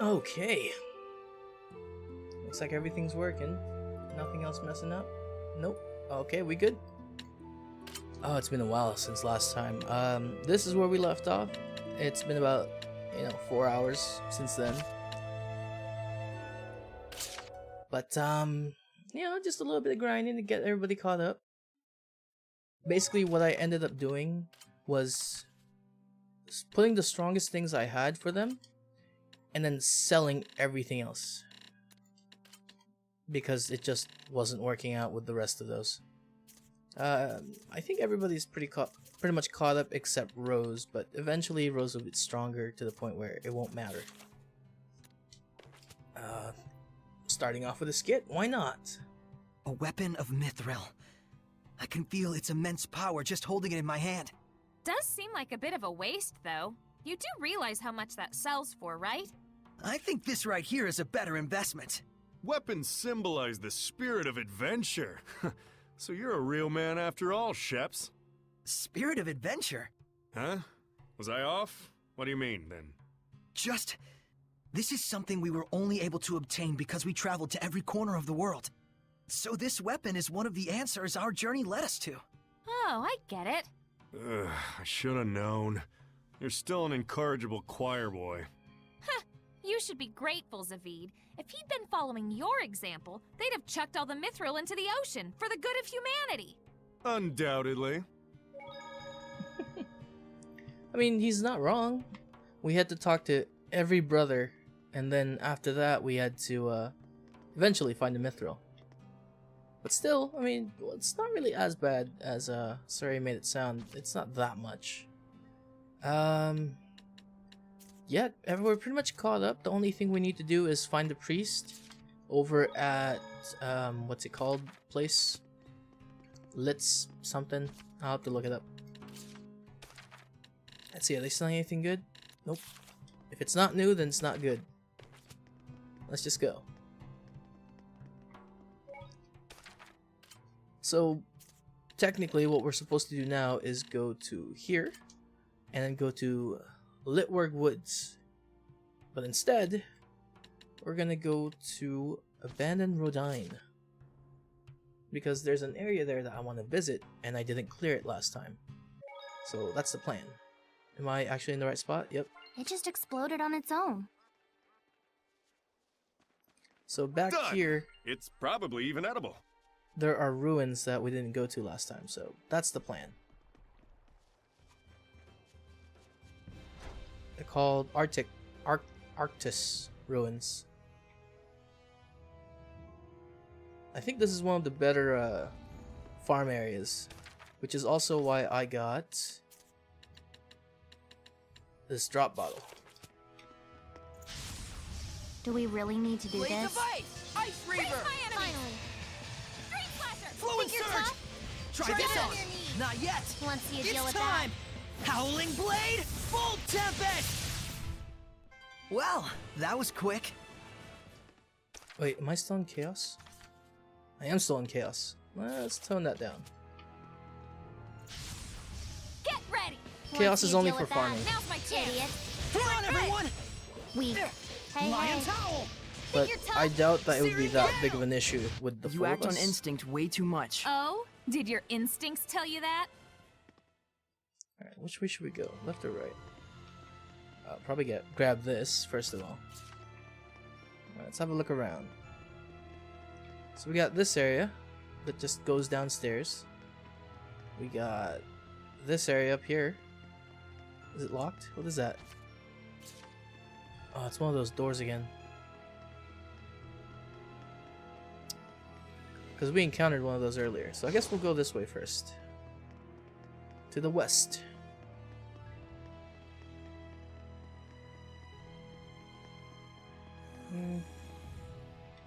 Okay. Looks like everything's working. Nothing else messing up? Nope. Okay, we good? Oh, it's been a while since last time. This is where we left off. It's been about, 4 hours since then. But, just a little bit of grinding to get everybody caught up. Basically, what I ended up doing was putting the strongest things I had for them and then selling everything else. Because it just wasn't working out with the rest of those. I think everybody's pretty much caught up except Rose, but eventually Rose will get stronger to the point where it won't matter. Starting off with a skit, why not? A weapon of mithril. I can feel its immense power just holding it in my hand. Does seem like a bit of a waste, though. You do realize how much that sells for, right? I think this right here is a better investment. Weapons symbolize the spirit of adventure. So you're a real man after all, Sheps. Spirit of adventure? Huh? Was I off? What do you mean, then? This is something we were only able to obtain because we traveled to every corner of the world. So this weapon is one of the answers our journey led us to. Oh, I get it. Ugh, I should have known. You're still an incorrigible choir boy. You should be grateful, Zavid. If he'd been following your example, they'd have chucked all the mithril into the ocean for the good of humanity. Undoubtedly. I mean, he's not wrong. We had to talk to every brother, and then after that we had to eventually find the mithril. But still, I mean, it's not really as bad as Suri made it sound. It's not that much. Yeah, we're pretty much caught up. The only thing we need to do is find the priest over at what's it called? Place? Litz something. I'll have to look it up. Let's see, are they selling anything good? Nope. If it's not new, then it's not good. Let's just go. So, technically what we're supposed to do now is go to here, and then go to Litworg Woods. But instead, we're gonna go to Abandoned Rodine. Because there's an area there that I want to visit, and I didn't clear it last time. So that's the plan. Am I actually in the right spot? Yep. It just exploded on its own. So back Done. here, It's probably even edible. there are ruins that we didn't go to last time, so that's the plan. They're called Arctis ruins. I think this is one of the better farm areas, which is also why I got this drop bottle. Do we really need to do Blades this? of Ice! Ice Reaver! Finally! Street Slasher! Fluid Think you're Surge! tough? Try Get this on on! your knees. Not yet! Want to see a deal It's with time! Howling Blade! Full Tempest! Well, that was quick. Wait, am I still in chaos? I am still in chaos. Let's tone that down. Get ready! that? Chaos Want to is see a only deal for with farming. that? Now's my chance! Idiot. Come on, everyone! Weak. Hey, Lion hey. Towel! But you're tough? I doubt that it would be that big of an issue with the You four act of on us. instinct way too much. Oh? Did your instincts tell you that? Alright, which way should we go? Left or right? Probably grab this first of all. Alright, let's have a look around. So we got this area that just goes downstairs. We got this area up here. Is it locked? What is that? Oh, it's one of those doors again. Because we encountered one of those earlier. So I guess we'll go this way first. To the west.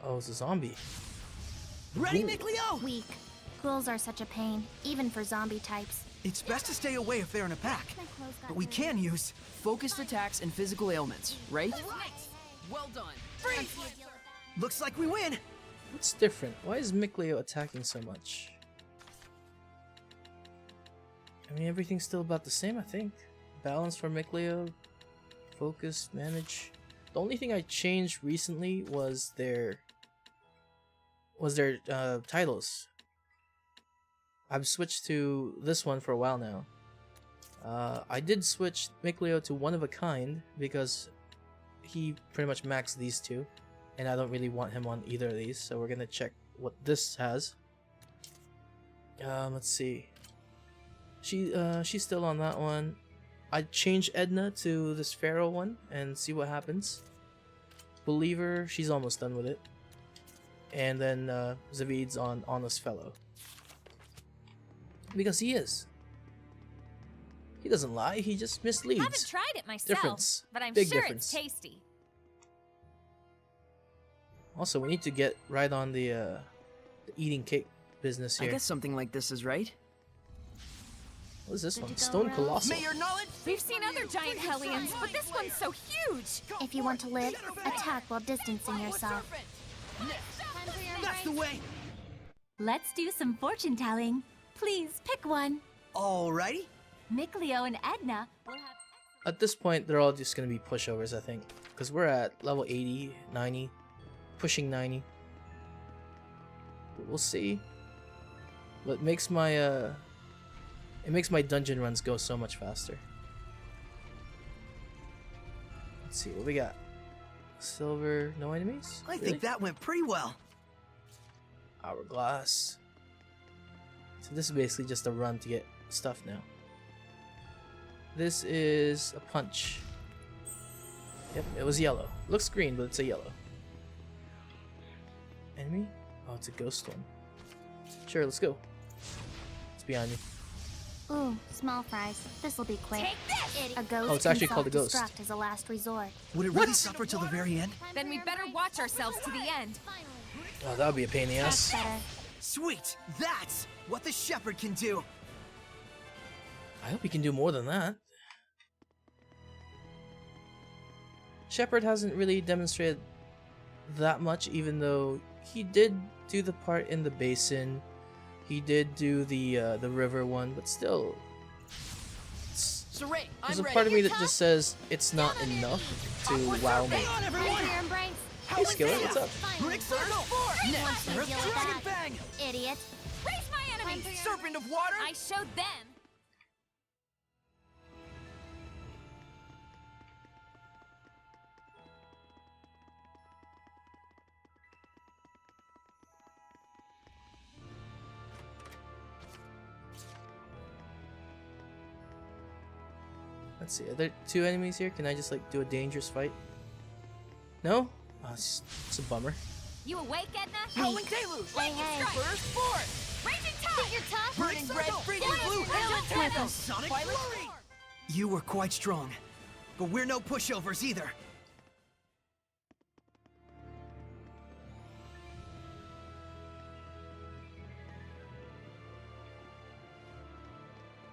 Oh, it's a zombie. Ready, Ooh. Mikleo? Weak. Ghouls are such a pain, even for zombie types. It's best to stay away if they're in a pack. My clothes got But we dirty. can use... Focused attacks and physical ailments, right? Well done. Want to see a deal with that? Looks like we win. What's different? Why is Mikleo attacking so much? I mean, everything's still about the same, I think. Balance for Mikleo. Focus, manage. The only thing I changed recently was their titles. I've switched to this one for a while now. I did switch Mikleo to one of a kind because he pretty much maxed these two, and I don't really want him on either of these. So we're gonna check what this has. Let's see. She's still on that one. I'd change Edna to this Pharaoh one and see what happens. Believer, she's almost done with it. And then Zavid's on Honest Fellow. Because he is. He doesn't lie, he just misleads. Haven't tried it myself, Difference. but I'm Big sure difference. it's tasty. Also, we need to get right on the eating cake business I here. guess something like this is right. What is this Good one? to go, Stone Rose? Colossal. May your knowledge We've seen other giant hellions, but this one's so huge. If you want to live, attack while distancing yourself. That's the way. Let's do some fortune telling. Please pick one. Alrighty. Mikleo and Edna will have. At this point, they're all just gonna be pushovers, I think. Because we're at level 80, 90, pushing 90. But we'll see. But it makes my dungeon runs go so much faster. Let's see what we got. Silver, no enemies? I Really? think that went pretty well. Hourglass. So this is basically just a run to get stuff now. This is a punch. Yep, it was yellow. Looks green, but it's a yellow. Enemy? Oh, it's a ghost one. Sure, let's go. It's behind you. Ooh, small fries. This'll be quick. Take this! A ghost Oh, it's actually can called a ghost. self-destruct as a last resort. Would it really suffer till the very end? Then we better watch ourselves to the end. Oh, that would be a pain in the That's ass. better. Sweet! That's what the shepherd can do! I hope he can do more than that. Shepard hasn't really demonstrated that much, even though he did do the part in the basin. He did do the river one, but still, Saray, there's I'm a part of ready. me that just says it's not enough to wow me. Hang on, everyone! Your embrace. Hey, Skillet, what's up? Rick Circle! Once you deal with Dragon that, Bang! idiot. Raise my enemies! Serpent of water! I showed them. Let's see, are there two enemies here? Can I just like do a dangerous fight? No? Oh, it's a bummer. You awake, Edna? Howling Deluge! Hey, hey. First force! Raging tide! You're tough. Burning red, freezing blue, With and Sonic Flurry! You were quite strong, but we're no pushovers either.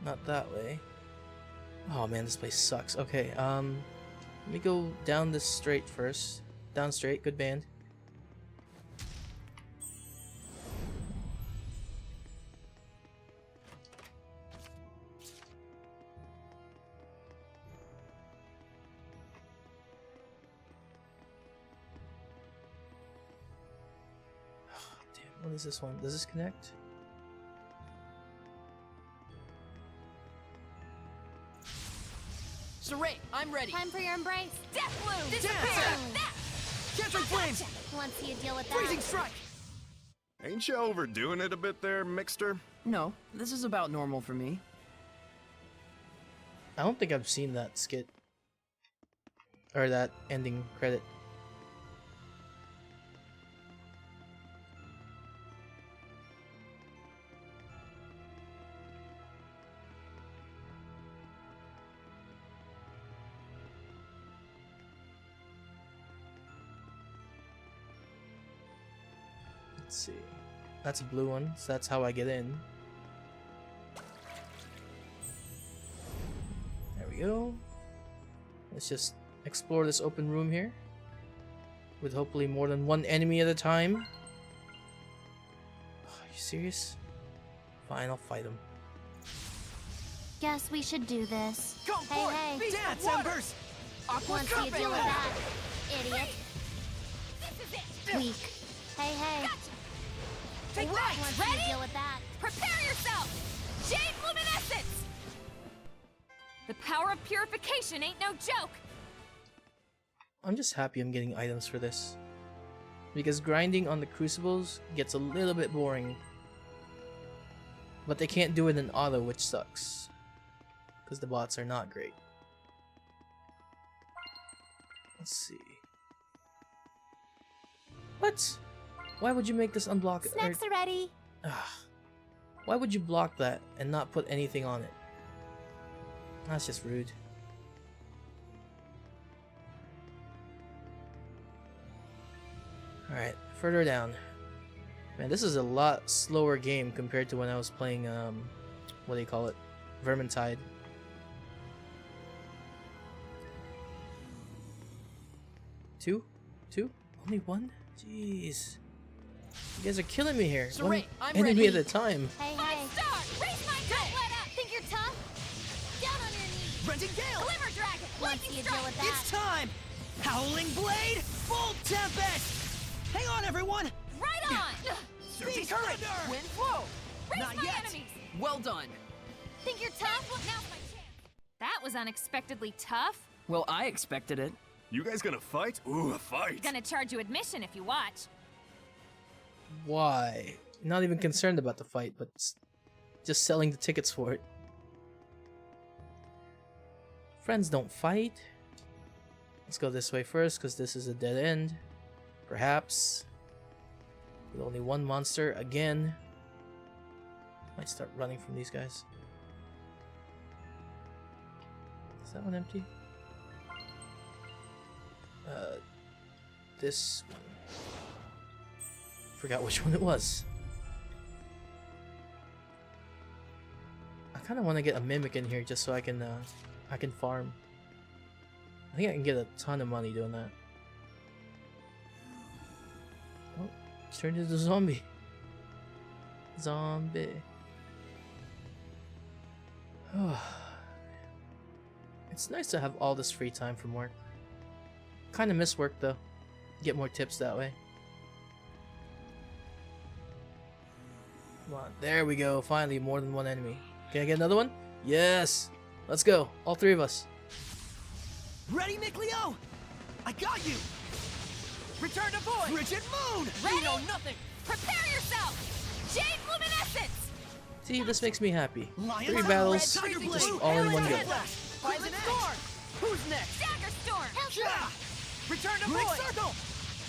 Not that way. Oh man, this place sucks. Okay, let me go down this straight first. Down straight, good band. Damn, what is this one? Does this connect? Saray, I'm ready. Time for your embrace. Death bloom! Dance! Catching flames! Want to see you deal with Freezing that? strike! Ain't you overdoing it a bit there, Mixter? No, this is about normal for me. I don't think I've seen that skit. Or that ending credit. Let's see. That's a blue one, so that's how I get in. There we go. Let's just explore this open room here. With hopefully more than one enemy at a time. Are you serious? Fine, I'll fight him. Guess we should do this. Come Hey, forth! hey. Dance, Embers! Aqua Want to see you deal with Carpet! that? idiot. This is it! Weak. Hey, hey. Gotcha! Take that! Once you Ready? deal with that. Prepare yourself! Jade Luminescence! The power of purification ain't no joke! I'm just happy I'm getting items for this. Because grinding on the crucibles gets a little bit boring. But they can't do it in auto, which sucks. Because the bots are not great. Let's see. What? Why would you make this unblock? Snacks are ready. Why would you block that and not put anything on it? That's just rude. Alright, further down. Man, this is a lot slower game compared to when I was playing, what do you call it? Vermintide. Two? Only one? Jeez. You guys are killing me here. So One Ray, I'm enemy ready. at a time. Hey, My hey. star! Raise my Don't gun! let up. Think you're tough? Down on your knees. Renting Gale! Glimmer Dragon! Once Lightning you deal Strike! with that. It's time! Howling Blade, Full Tempest! Hang on, everyone! Right on! Surging Current! Wind flow. Raise Not my yet. enemies! Well done. Think you're tough? Well, now's my chance. That was unexpectedly tough. Well, I expected it. You guys gonna fight? Ooh, a fight. Gonna charge you admission if you watch. Why? Not even concerned about the fight, but just selling the tickets for it. Friends don't fight. Let's go this way first, because this is a dead end. Perhaps. With only one monster again. Might start running from these guys. Is that one empty? This one. Forgot which one it was. I kind of want to get a mimic in here just so I can farm. I think I can get a ton of money doing that. Oh, it's turned into a zombie. Zombie. Oh. It's nice to have all this free time from work. Kind of miss work though. Get more tips that way. Come on, there we go. Finally, more than one enemy. Can I get another one? Yes! Let's go. All three of us. Ready, Mikleo? I got you! Return to void. Frigid Moon! You know nothing. Prepare yourself! Jade Luminescence! See, this makes me happy. Lion's 3 Eye, battles, Red Tiger just Blue, all in one go. Flash, Poison storm. Who's next? Dagger Storm! Yeah! Return to Great void. Circle!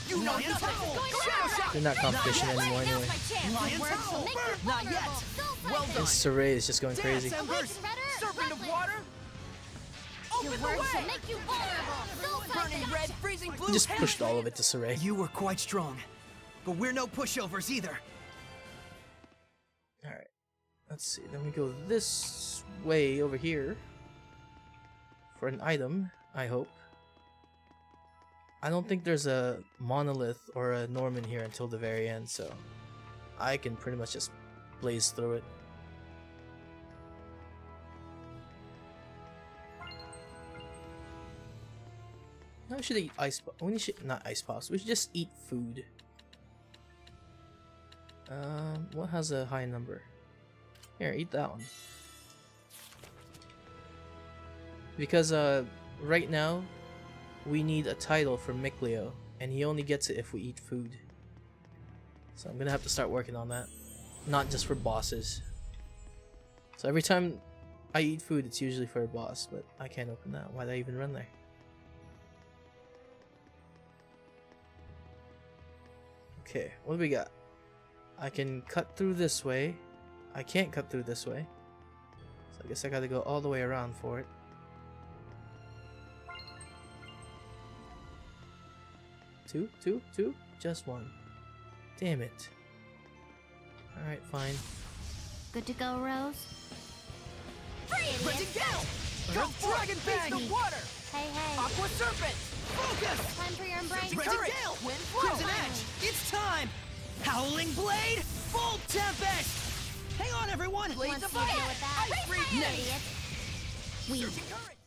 You know Lion's nothing! Howl. Shadow Shot! They're not competition Not yet. anymore Now's anyway. my chance! Lion's Words will Howl! make you Burn! Not yet! vulnerable. Well And done. Saray is just going Dance, crazy. Embers! Serpent of water. Your Open the words will way. make you vulnerable. Burning red, freezing blue. Just hail. pushed all of it to Saray. You were quite strong, but we're no pushovers either. Alright. Let's see. Then we go this way over here. For an item, I hope. I don't think there's a monolith or a Norman here until the very end, so I can pretty much just blaze through it. No, we should eat ice pops. We should not ice pops. We should just eat food. What has a high number? Here, eat that one. Because right now we need a title for Mikleo, and he only gets it if we eat food. So I'm gonna have to start working on that. Not just for bosses. So every time I eat food, it's usually for a boss, but I can't open that. Why'd I even run there? Okay, what do we got? I can cut through this way. I can't cut through this way. So I guess I gotta go all the way around for it. Two? Just one. Damn it. Alright, fine. Good to go, Rose? Renting Gale! Go dragon bang. The water. Hey, hey. Aqua serpent. Focus! Time for your embrace. Renting Current. Gale! Wind flow. Crimson Edge! It's time! Howling Blade, Full Tempest! Hang on, everyone! Blades Once of you fire. deal with that. Raise my You enemies! idiot. We Surging current.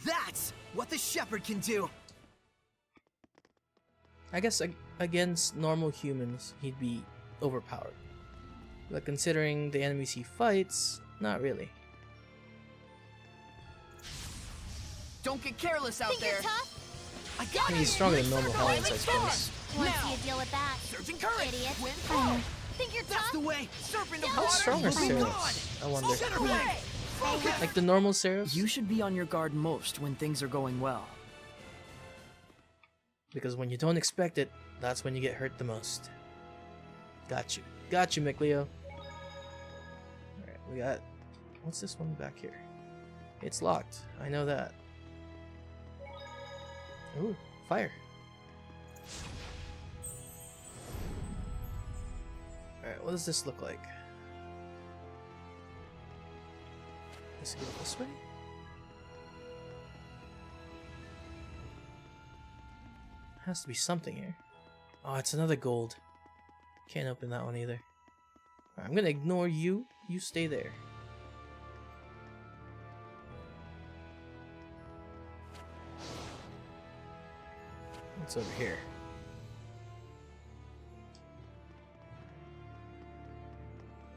That's what the Shepherd can do! I guess against normal humans, he'd be overpowered. But considering the enemies he fights, not really. Don't get careless out Think there. you're tough? I got I mean, he's it. stronger than normal Hellions, I Let's suppose. Want to Now. see a deal with that? Surging current. Idiot. Wind Finally. blow. Think you're That's tough? the way. Serpent of How water. strong are Be Seraphs? gone. I wonder. Center way. Focus. Like the normal Seraphs? You should be on your guard most when things are going well. Because when you don't expect it, that's when you get hurt the most. Got you. Got you, McLeo. Alright, we got... What's this one back here? It's locked. I know that. Ooh, fire. Alright, what does this look like? Let's go this way. Has to be something here. Oh, it's another gold. Can't open that one either. Alright, I'm gonna ignore you. You stay there. What's over here?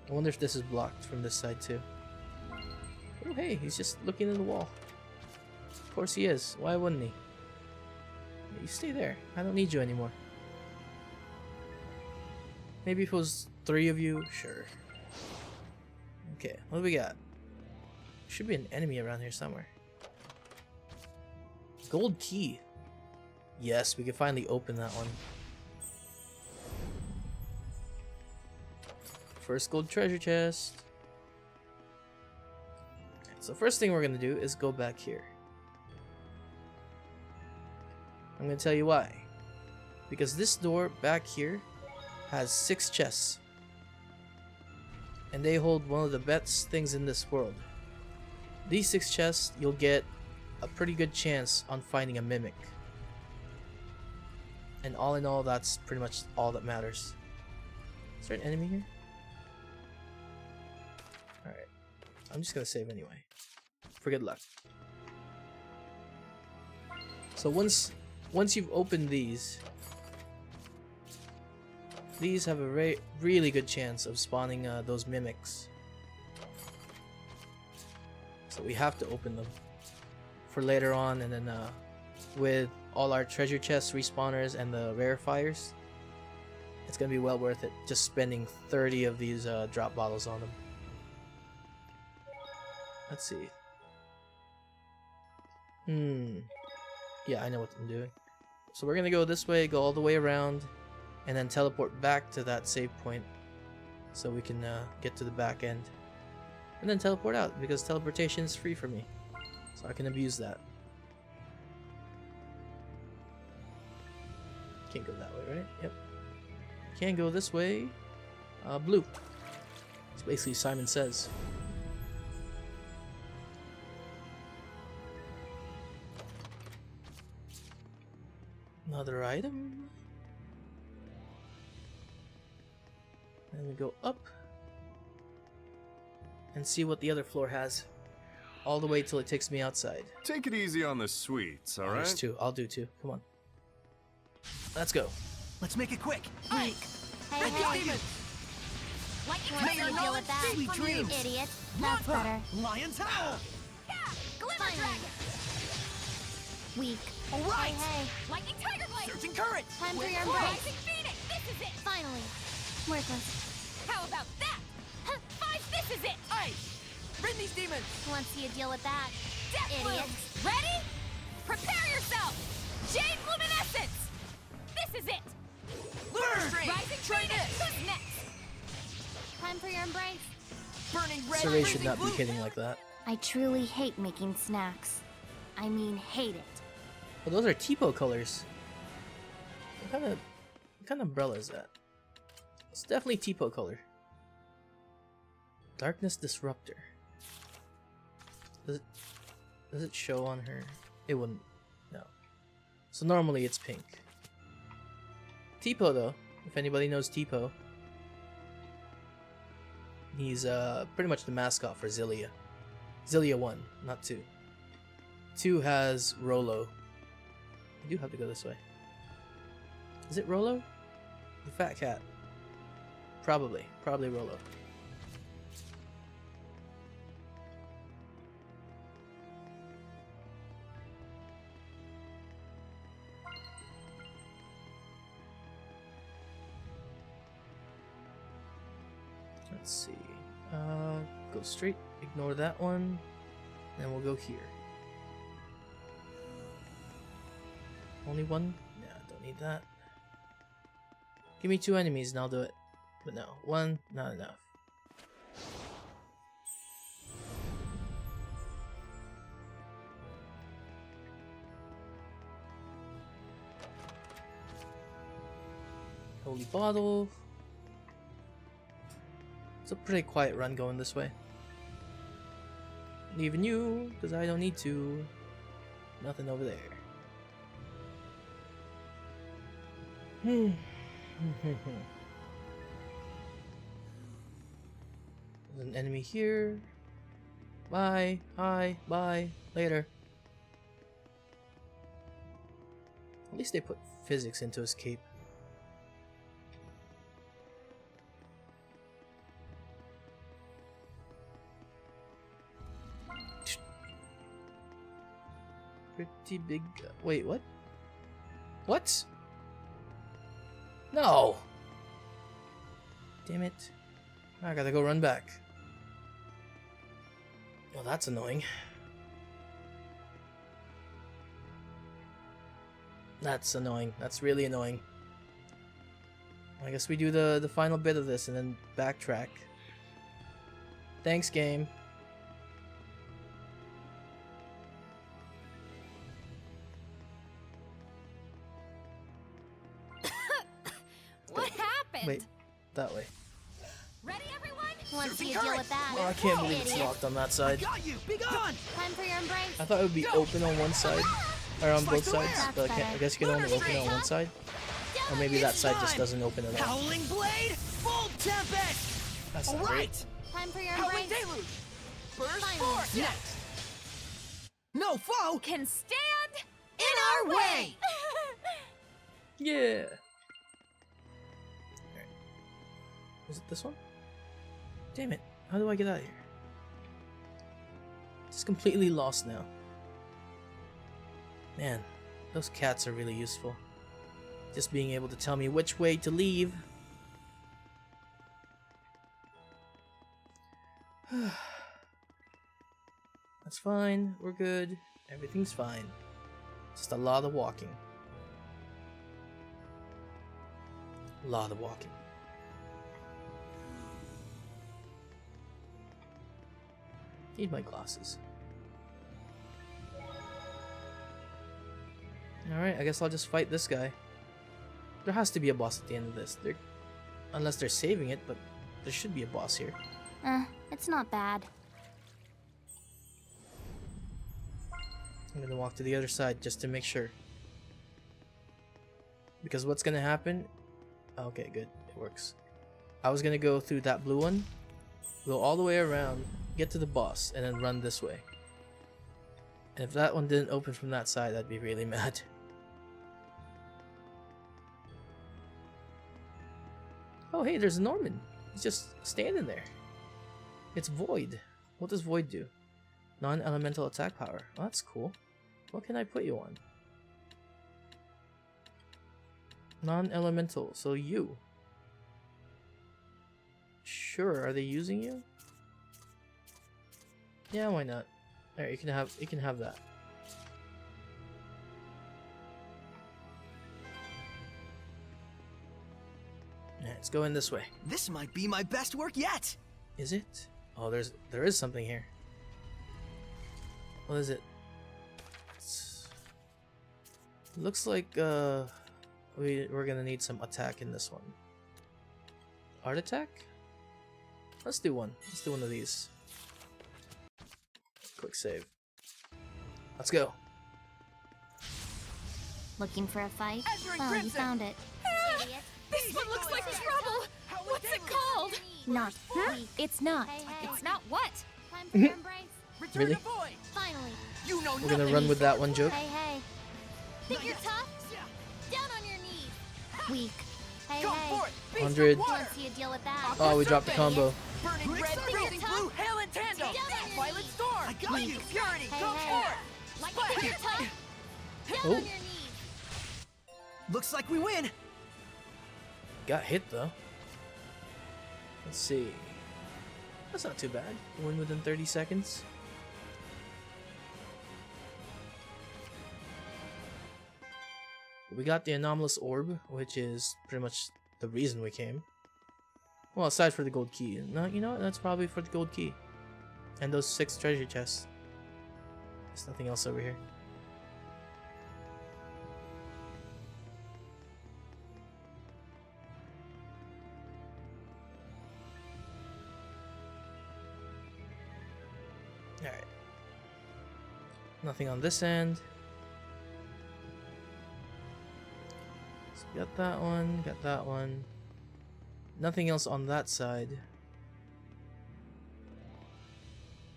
I wonder if this is blocked from this side too. Oh hey, he's just looking at the wall. Of course he is. Why wouldn't he? You stay there. I don't need you anymore. Maybe if it was 3 of you, sure. Okay, what do we got? Should be an enemy around here somewhere. Gold key. Yes, we can finally open that one. First gold treasure chest. So first thing we're gonna do is go back here. I'm gonna tell you why. Because this door back here has 6 chests. And they hold one of the best things in this world. These 6 chests, you'll get a pretty good chance on finding a mimic. And all in all, that's pretty much all that matters. Is there an enemy here? Alright. I'm just gonna save anyway. For good luck. So once you've opened these have a really good chance of spawning those mimics. So we have to open them for later on, and then with all our treasure chests, respawners, and the rarefiers, it's gonna be well worth it just spending 30 of these drop bottles on them. Let's see. Yeah, I know what I'm doing. So we're gonna go this way, go all the way around, and then teleport back to that save point so we can get to the back end. And then teleport out, because teleportation is free for me. So I can abuse that. Can't go that way, right? Yep. Can't go this way. Blue. It's basically Simon Says. Another item. And we go up and see what the other floor has. All the way till it takes me outside. Take it easy on the sweets, There's alright? 2. I'll do 2. Come on. Let's go. Let's make it quick. Hey, hey. Demon. Want to May see your a deal with knowledge that? be from you. Idiot. That's better. Lion's howl. Glimmer Fine. dragon! Weak. All right. Hey, Lightning tiger blade! Surging current. time for Wind your blow. embrace. Rising phoenix! This is it! Finally. Worthless. How about that? Huh, 5, this is it! Ice. Rid these demons. Want to see a deal with that? Death Idiot. blooms! Ready? Prepare yourself! Jade luminescence! This is it! Lunar strain. Rising Train phoenix! it. Who's next? Time for your embrace. Burning red. Saray should freezing not be blue. hitting like that. I truly hate making snacks. I mean, hate it. Oh, those are Tipo colors. What kind of umbrella is that? It's definitely Tipo color. Darkness Disruptor. Does it show on her? It wouldn't. No. So normally it's pink. Tipo though, if anybody knows Tipo, he's pretty much the mascot for Zillia. Zillia 1, not 2. 2 has Rolo. I do have to go this way. Is it Rolo? The fat cat. Probably. Probably Rolo. Let's see. Go straight. Ignore that one. Then we'll go here. Only one? Yeah, don't need that. Give me 2 enemies and I'll do it. But no, 1, not enough. Holy bottle. It's a pretty quiet run going this way. Leaving you, because I don't need to. Nothing over there. There's an enemy here. Bye. Hi. Bye. Later. At least they put physics into his cape. Pretty big. Wait, what? What? No! Damn it. I gotta go run back. Well, that's annoying. That's annoying. That's really annoying. I guess we do the final bit of this and then backtrack. Thanks, game. What happened? Wait, that way. Ready, everyone? Once you deal with that, Oh, I can't believe it's locked on that side. Got you! Be gone! time for your embrace. I thought it would be open on one side, or on both sides, That's but I guess you can only open it on one side. Or maybe that side just doesn't open at all. Howling blade, full tempest. That's All not right. right. Time for your Howling embrace. deluge. Burst Finally. force. Next. No foe Can stand in our way. Yeah. Alright. Is it this one? Damn it. How do I get out of here? Just completely lost now. Man, those cats are really useful. Just being able to tell me which way to leave. That's fine. We're good. Everything's fine. Just a lot of walking. A lot of walking. Need my glasses. Alright, I guess I'll just fight this guy. There has to be a boss at the end of this. Unless they're saving it, but there should be a boss here. It's not bad. I'm gonna walk to the other side just to make sure. Because what's gonna happen... Okay, good. It works. I was gonna go through that blue one, go all the way around, get to the boss, and then run this way. And if that one didn't open from that side, I'd be really mad. Oh hey, there's Norman. He's just standing there. It's Void. What does Void do? Non-elemental attack power. Oh, that's cool. What can I put you on? Non-elemental, so you. Sure, are they using you? Yeah, why not? Alright, you can have that. Alright, let's go in this way. This might be my best work yet. Is it? Oh, there is something here. What is it? Looks like we're gonna need some attack in this one. Art attack? Let's do one. Let's do one of these. Quick save. Let's go. Looking for a fight? Entering Well, you Crimson. found it. Ah, this one looks like trouble. What's it called? Not. It's not. Hey, hey. It's not what? Time for your embrace. Return Really? to void. Finally. You know We're gonna nothing. run with that one joke. Hey, hey. Think you're tough? Down on your knees. Weak. Hey, Go hey. for it! Beast 100. of water! Want to see a deal with that? Oh, we dropped the combo. Burning red, freezing blue, hail and tandem! Violet storm! I got you. Purity, Hey, go hey. for it! Like Splash! your tongue? Down Oh. on your knees. Looks like we win. Got hit though. Let's see. That's not too bad. Win within 30 seconds. We got the anomalous orb, which is pretty much the reason we came. Well, aside for the gold key. No, you know what? That's probably for the gold key. And those 6 treasure chests. There's nothing else over here. Alright. Nothing on this end. So got that one, got that one. Nothing else on that side.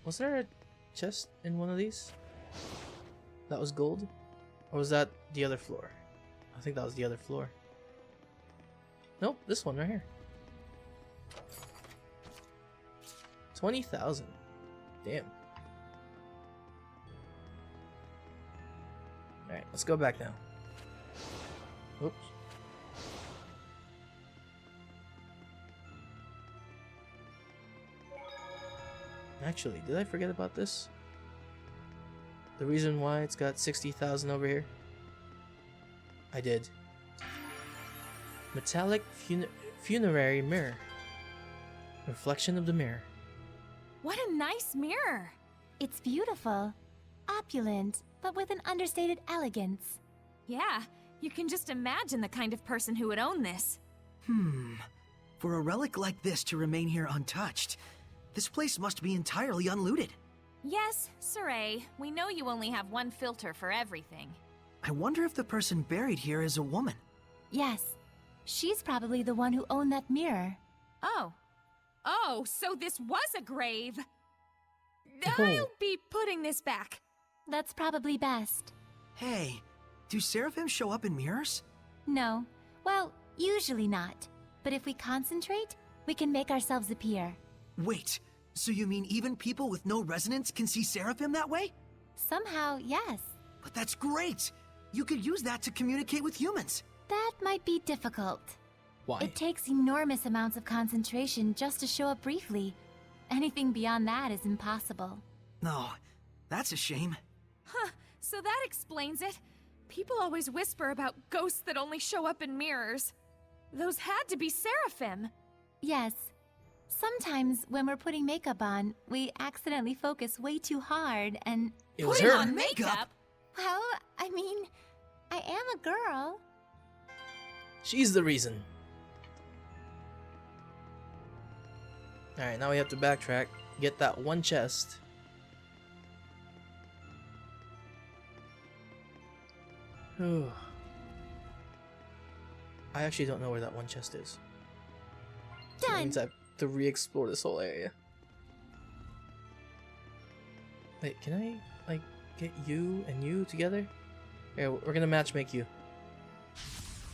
Was there a chest in one of these? That was gold? Or was that the other floor? I think that was the other floor. Nope, this one right here. 20,000. Damn. Alright, let's go back now. Oops. Actually, did I forget about this? The reason why it's got 60,000 over here? I did. Metallic funerary mirror. Reflection of the mirror. What a nice mirror. It's beautiful, opulent, but with an understated elegance. Yeah, you can just imagine the kind of person who would own this. For a relic like this to remain here untouched, this place must be entirely unlooted. Yes, Saray, we know you only have one filter for everything. I wonder if the person buried here is a woman. Yes, she's probably the one who owned that mirror. Oh. Oh, so this was a grave. Oh. I'll be putting this back. That's probably best. Hey, do seraphim show up in mirrors? No, well, usually not. But if we concentrate, we can make ourselves appear. Wait, so you mean even people with no resonance can see seraphim that way? Somehow, yes. But that's great! You could use that to communicate with humans. That might be difficult. Why? It takes enormous amounts of concentration just to show up briefly. Anything beyond that is impossible. No, that's a shame. Huh, so that explains it. People always whisper about ghosts that only show up in mirrors. Those had to be seraphim. Yes. Sometimes when we're putting makeup on, we accidentally focus way too hard and... It was Putting her. on makeup? Well, I mean, I am a girl. She's the reason. Alright, now we have to backtrack. Get that one chest. Whew. I actually don't know where that one chest is. So that Done. means I have to re-explore this whole area. Wait, can I, like, get you and you together? Here, we're gonna matchmake you.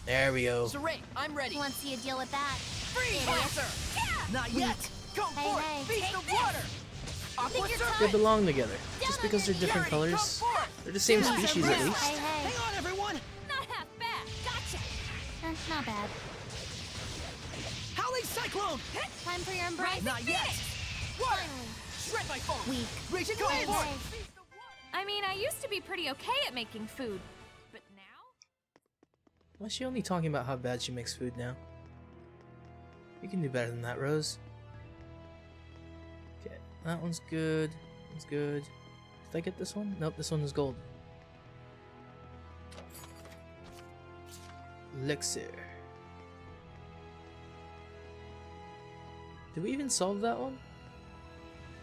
There we go. Saray, I'm ready. Want to see a deal with that? Freeze, Idiot. Lancer! Not yet! Go Hey, for hey, it! Beast take of this. water! Aqua you're Serpent! They belong together. Just because they're different Purity, go colors, for it! they're the same Yeah, species yeah. at least. Hey, hey. Hang on, everyone! Not half bad. Gotcha. Not bad. Howling Cyclone! Time for your embrace. Not yet! Water! Shred my foam! Weak. Raging Hey, Wind! hey. I mean, I used to be pretty okay at making food. But now? Why is she only talking about how bad she makes food now? You can do better than that, Rose. Okay, that one's good. That's good. Did I get this one? Nope, this one is gold. Elixir. Did we even solve that one?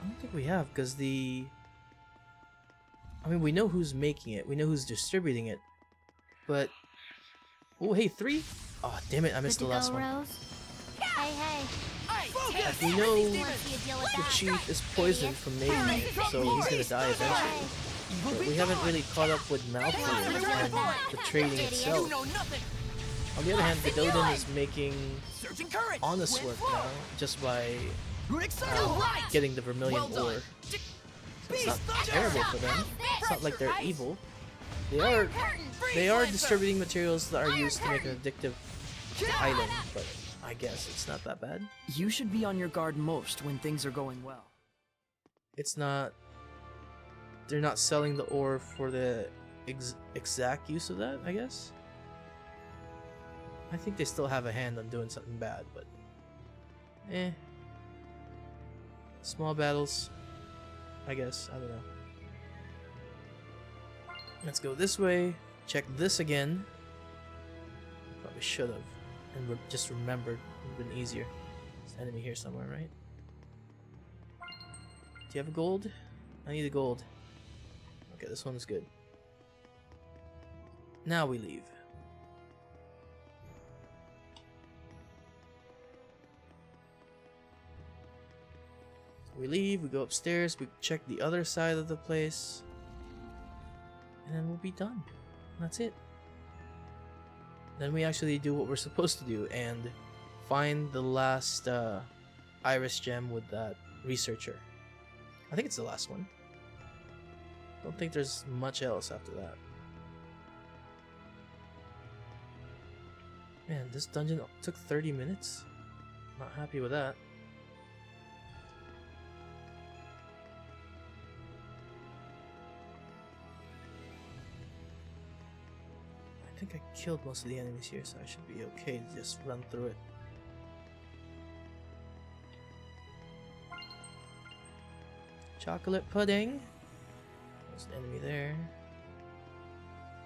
I don't think we have, because the... I mean, we know who's making it. We know who's distributing it. But... Oh, hey, 3? Oh, damn it, I missed the Good to last go, one. Rose? Hey, hey. Focus! We know Want to see a deal with the that? chief is poisoned from making it, so he's gonna die eventually. But we haven't really caught up with Malfoy and the trading You itself. know nothing! On the other hand, Vidodin is making Surging current. honest work now just by Runic circle. Right. getting the vermilion Well ore. done. So it's not terrible for them. It's not like they're evil. They are distributing materials that are used to make an addictive item, but I guess it's not that bad. You should be on your guard most when things are going well. It's not. They're not selling the ore for the exact use of that, I guess. I think they still have a hand on doing something bad, but small battles, I guess. I don't know. Let's go this way. Check this again. Probably should have, and just remembered. It would have been easier. There's an enemy here somewhere, right? Do you have a gold? I need a gold. Okay, this one's good. Now we leave. We leave, we go upstairs, we check the other side of the place, and then we'll be done. That's it. Then we actually do what we're supposed to do and find the last iris gem with that researcher. I think it's the last one. Don't think there's much else after that. Man, this dungeon took 30 minutes. Not happy with that. I think I killed most of the enemies here, so I should be okay to just run through it. Chocolate pudding. There's an enemy there.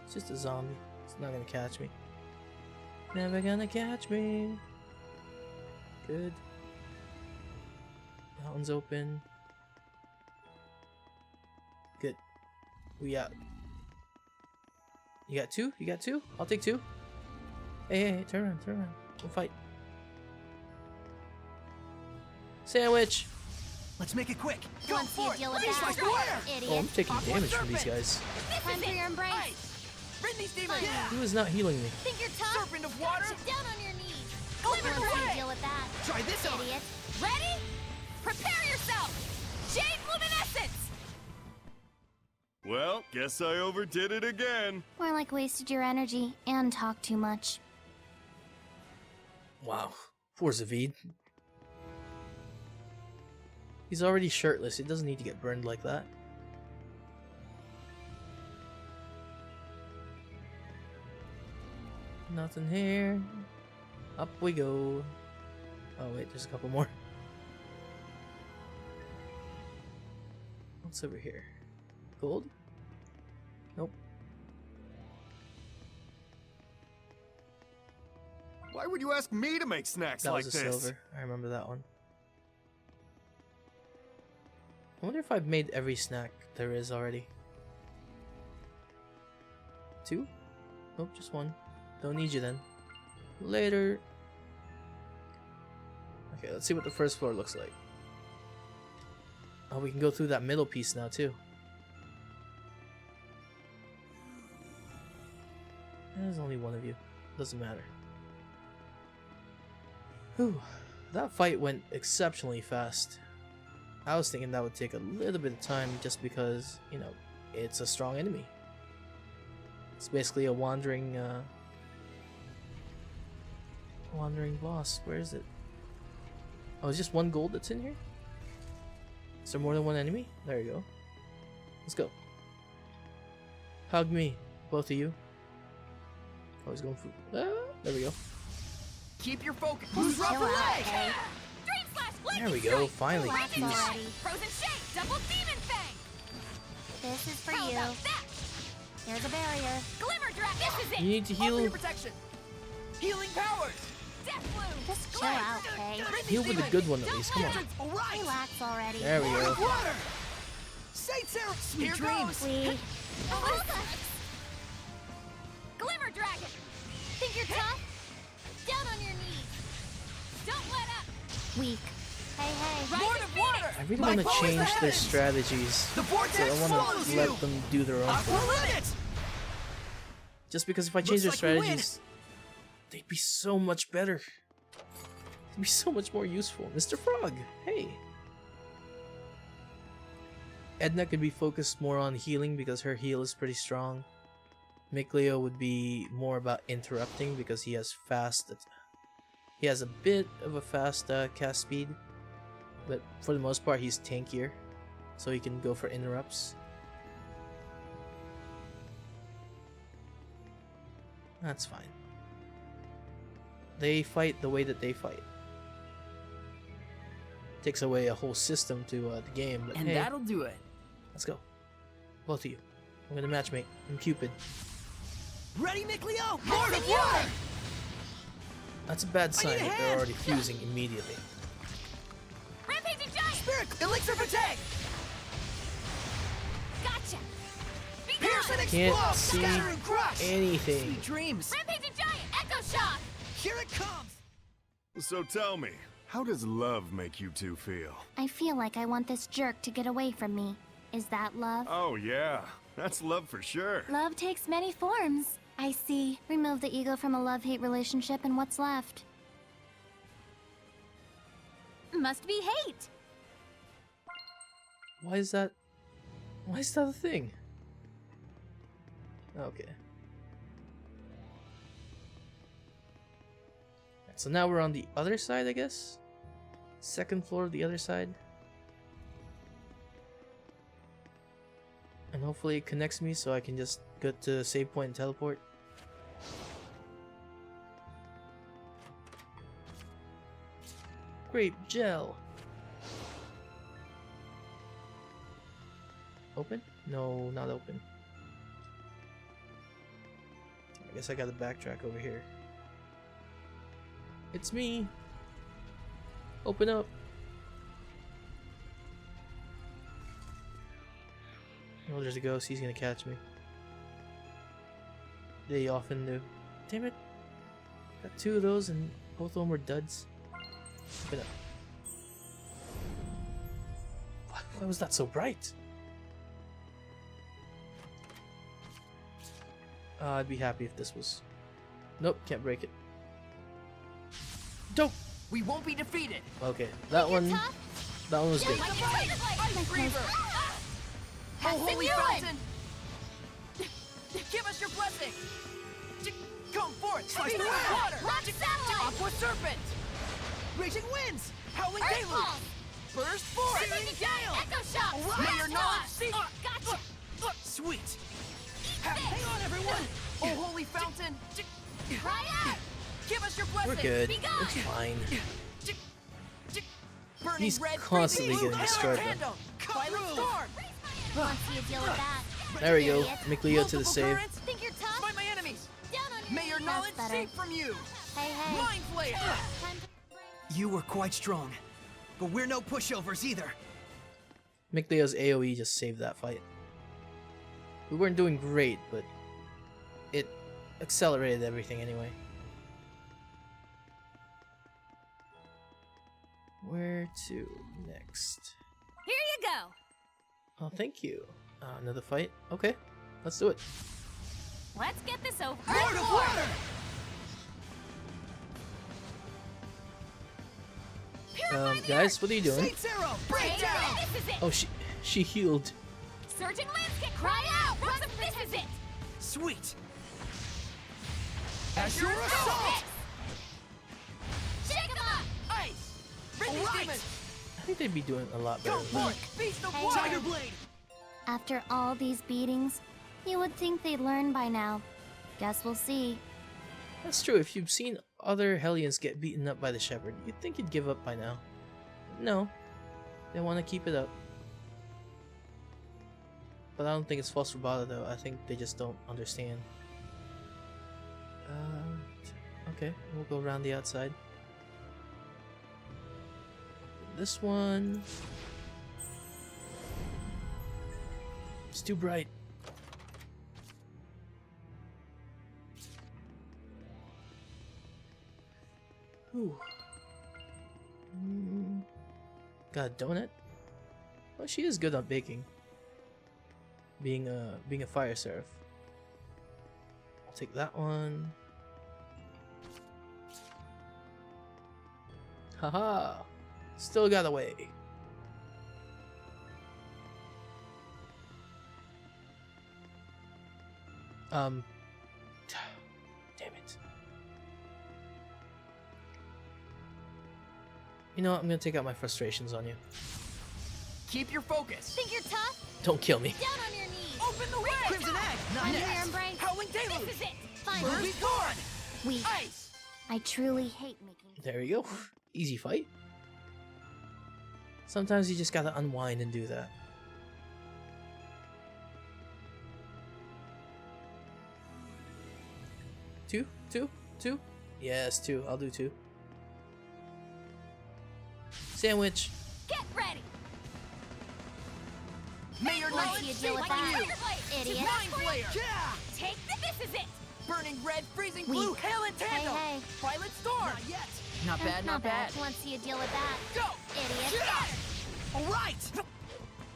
It's just a zombie. It's not gonna catch me. Never gonna catch me. Good. That one's open. Good. We out. You got two? You got two? I'll take two. Hey, turn around, turn around. We'll fight. Sandwich! Let's make it quick. Go Once you for it. deal with Freeze that, my square. idiot. Oh, I'm taking Aqua damage from these serpent. guys. Time for your embrace. Ice. Rid these demons. Who is not healing me? Think you're tough? Serpent of water. Sit down on your knees. Glimmer Once you away. deal with that, Try this on. idiot. Ready? Prepare yourself! Jade Luminescence! Well, guess I overdid it again. More like wasted your energy and talked too much. Wow. Poor Zavid. He's already shirtless. He doesn't need to get burned like that. Nothing here. Up we go. Oh wait, there's a couple more. What's over here? Gold? Nope. Why would you ask me to make snacks That like was a this? silver. I remember that one. I wonder if I've made every snack there is already. Two? Nope, just one. Don't need you then. Later. Okay, let's see what the first floor looks like. Oh, we can go through that middle piece now too. There's only one of you. Doesn't matter. Whew. That fight went exceptionally fast. I was thinking that would take a little bit of time just because, you know, it's a strong enemy. It's basically a wandering boss. Where is it? Oh, it's just one gold that's in here? Is there more than one enemy? There you go. Let's go. Hug me, both of you. Oh, he's going for... Ah, there we go. Keep your focus. Chill Who's rough out, leg? okay? Dream Slash Lightning There we go, Strike! finally. Relax He's... already. Frozen Shake! Double Demon Fang! This is for How you. about that? Here's a barrier. Glimmer Dragon! This is it! You need to Offer heal. your protection. Healing powers. Death Bloom! Just chill out, okay? Heal with a good one at least. Come on. All right. Relax already. There we go. Water. Saint Sarah. Sweet dreams. We Glimmer Dragon! think you're tough? Down on your knees! Don't let up! Weak. Hey, hey. Lord of water. I really My want to foe is change ahead. their strategies. The vortex So I want follows to let you. them do their own thing. Aqua limit. Just because if I change their Looks like we win. strategies, they'd be so much better. They'd be so much more useful. Mr. Frog, hey. Edna could be focused more on healing because her heal is pretty strong. Mikleo would be more about interrupting because he has he has a bit of a fast cast speed, but for the most part he's tankier, so he can go for interrupts. That's fine. They fight the way that they fight. Takes away a whole system to the game, but And hey, that'll do it. let's go. Both of you. I'm gonna matchmake. I'm Cupid. Ready, Mikleo? Lord of Water! That's a bad sign need a that they're hand. already fusing immediately. Rampaging giant! Spirit, Elixir Protect! Gotcha! Be Pierce and gone! Can't explode! see Scatter and crush! anything. Sweet dreams! Rampaging giant! Echo shock! Here it comes! So tell me, how does love make you two feel? I feel like I want this jerk to get away from me. Is that love? Oh yeah, that's love for sure. Love takes many forms. I see. Remove the ego from a love-hate relationship and what's left? Must be hate. Why is that a thing? Okay. So now we're on the other side, I guess? Second floor of the other side. And hopefully it connects me so I can just go to save point and teleport. Grape gel. Open? No, not open. I guess I gotta backtrack over here. It's me! Open up! Oh, there's a ghost. He's gonna catch me. They often do. Damn it! Got two of those and both of them were duds. Open up. Why was that so bright? I'd be happy if this was... Nope, can't break it. Dope! We won't be defeated. Okay, that one was good. Ice Reaver! Oh, holy fountain! Give us your blessing! Come forth! Slice through the water! Rock satellite! Aqua Serpent! Raging winds! Howling Earth Deluge! Ball! Burst forth! Rampaging giant! Echo shock! May your knowledge Blast seek... Gotcha! Sweet! Hang on, everyone! Oh, holy fountain! Cry out! Give us your blessing! We're good. Be gone. It's fine. Burning He's red, constantly freezing getting blue, destroyed, Halo though. Tandem, Violent Storm! Once you deal with that. There we go. Idiot. Mikleo to the Multiple save. currents, Think you're tough? Fight my enemies! Down on your May your knees. knowledge better. seep from you! Hey, hey. Mind Flayer! Time to You were quite strong, but we're no pushovers either. Mikleo's AoE just saved that fight. We weren't doing great, but it accelerated everything anyway. Where to next? Here you go. Oh, thank you. Another fight? Okay, let's do it. Let's get this over. Lord of Water! Guys, what are you doing? Saints Arrow! Breakdown! This is it. Oh, she healed. Surging landscape. Cry out. This is it. Sweet! Azure Assault! Shake 'em up. Ice! Ridley Alright. Demon! I think they'd be doing a lot better Come than that. forth! Beast of Hey, Water! Tiger Blade! After all these beatings, you would think they'd learn by now. Guess we'll see. That's true. If you've seen other Hellions get beaten up by the Shepherd, you'd think he'd give up by now. No. They want to keep it up. But I don't think it's false bravado though. I think they just don't understand. Okay, we'll go around the outside. This one... It's too bright. Ooh. Got a donut? Well, she is good on baking. Being a fire seraph. I'll take that one. Haha. Still got away. Damn it. You know what? I'm gonna take out my frustrations on you. Keep your focus. Think you're tough? Don't kill me. Down on your knees. Open the way. Crimson Egg. Not Under your next. embrace. Howling Deluge. This is it. Fine. Ruby Gone. Weak. Ice. I truly hate making. There we go. Easy fight. Sometimes you just gotta unwind and do that. Two? Yes, 2. I'll do 2. Sandwich. Get ready! May your Once knowledge you be deal with with that, you. idiot. Mind Flayer. Yeah. Take this is it! Burning red, freezing blue, Weak. hail and tandem. Hey. Violet storm. Not yet. Not bad, not bad. Once you deal with that, Go. idiot. Yeah. All right.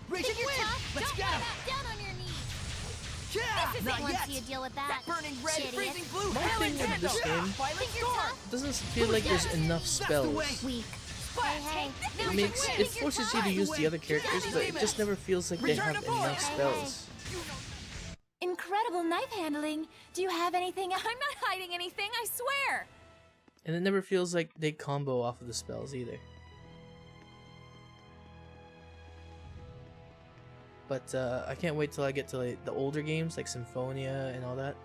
Raging Think you're wind. tough? Let's Don't get him. let out. Down on your knees. Yeah. Not Once yet. you deal with that, Burning red, idiot. freezing blue, My hail thing and with tandem. this game- Violet Think you're storm. tough? Doesn't feel like there's enough That's the spells. way. Weak. Hey. It makes it forces you to use the other characters, but it just never feels like they Return have to voice. enough spells. Incredible knife handling. Do you have anything? I'm not hiding anything, I swear! And it never feels like they combo off of the spells either. But I can't wait till I get to like the older games like Symphonia and all that.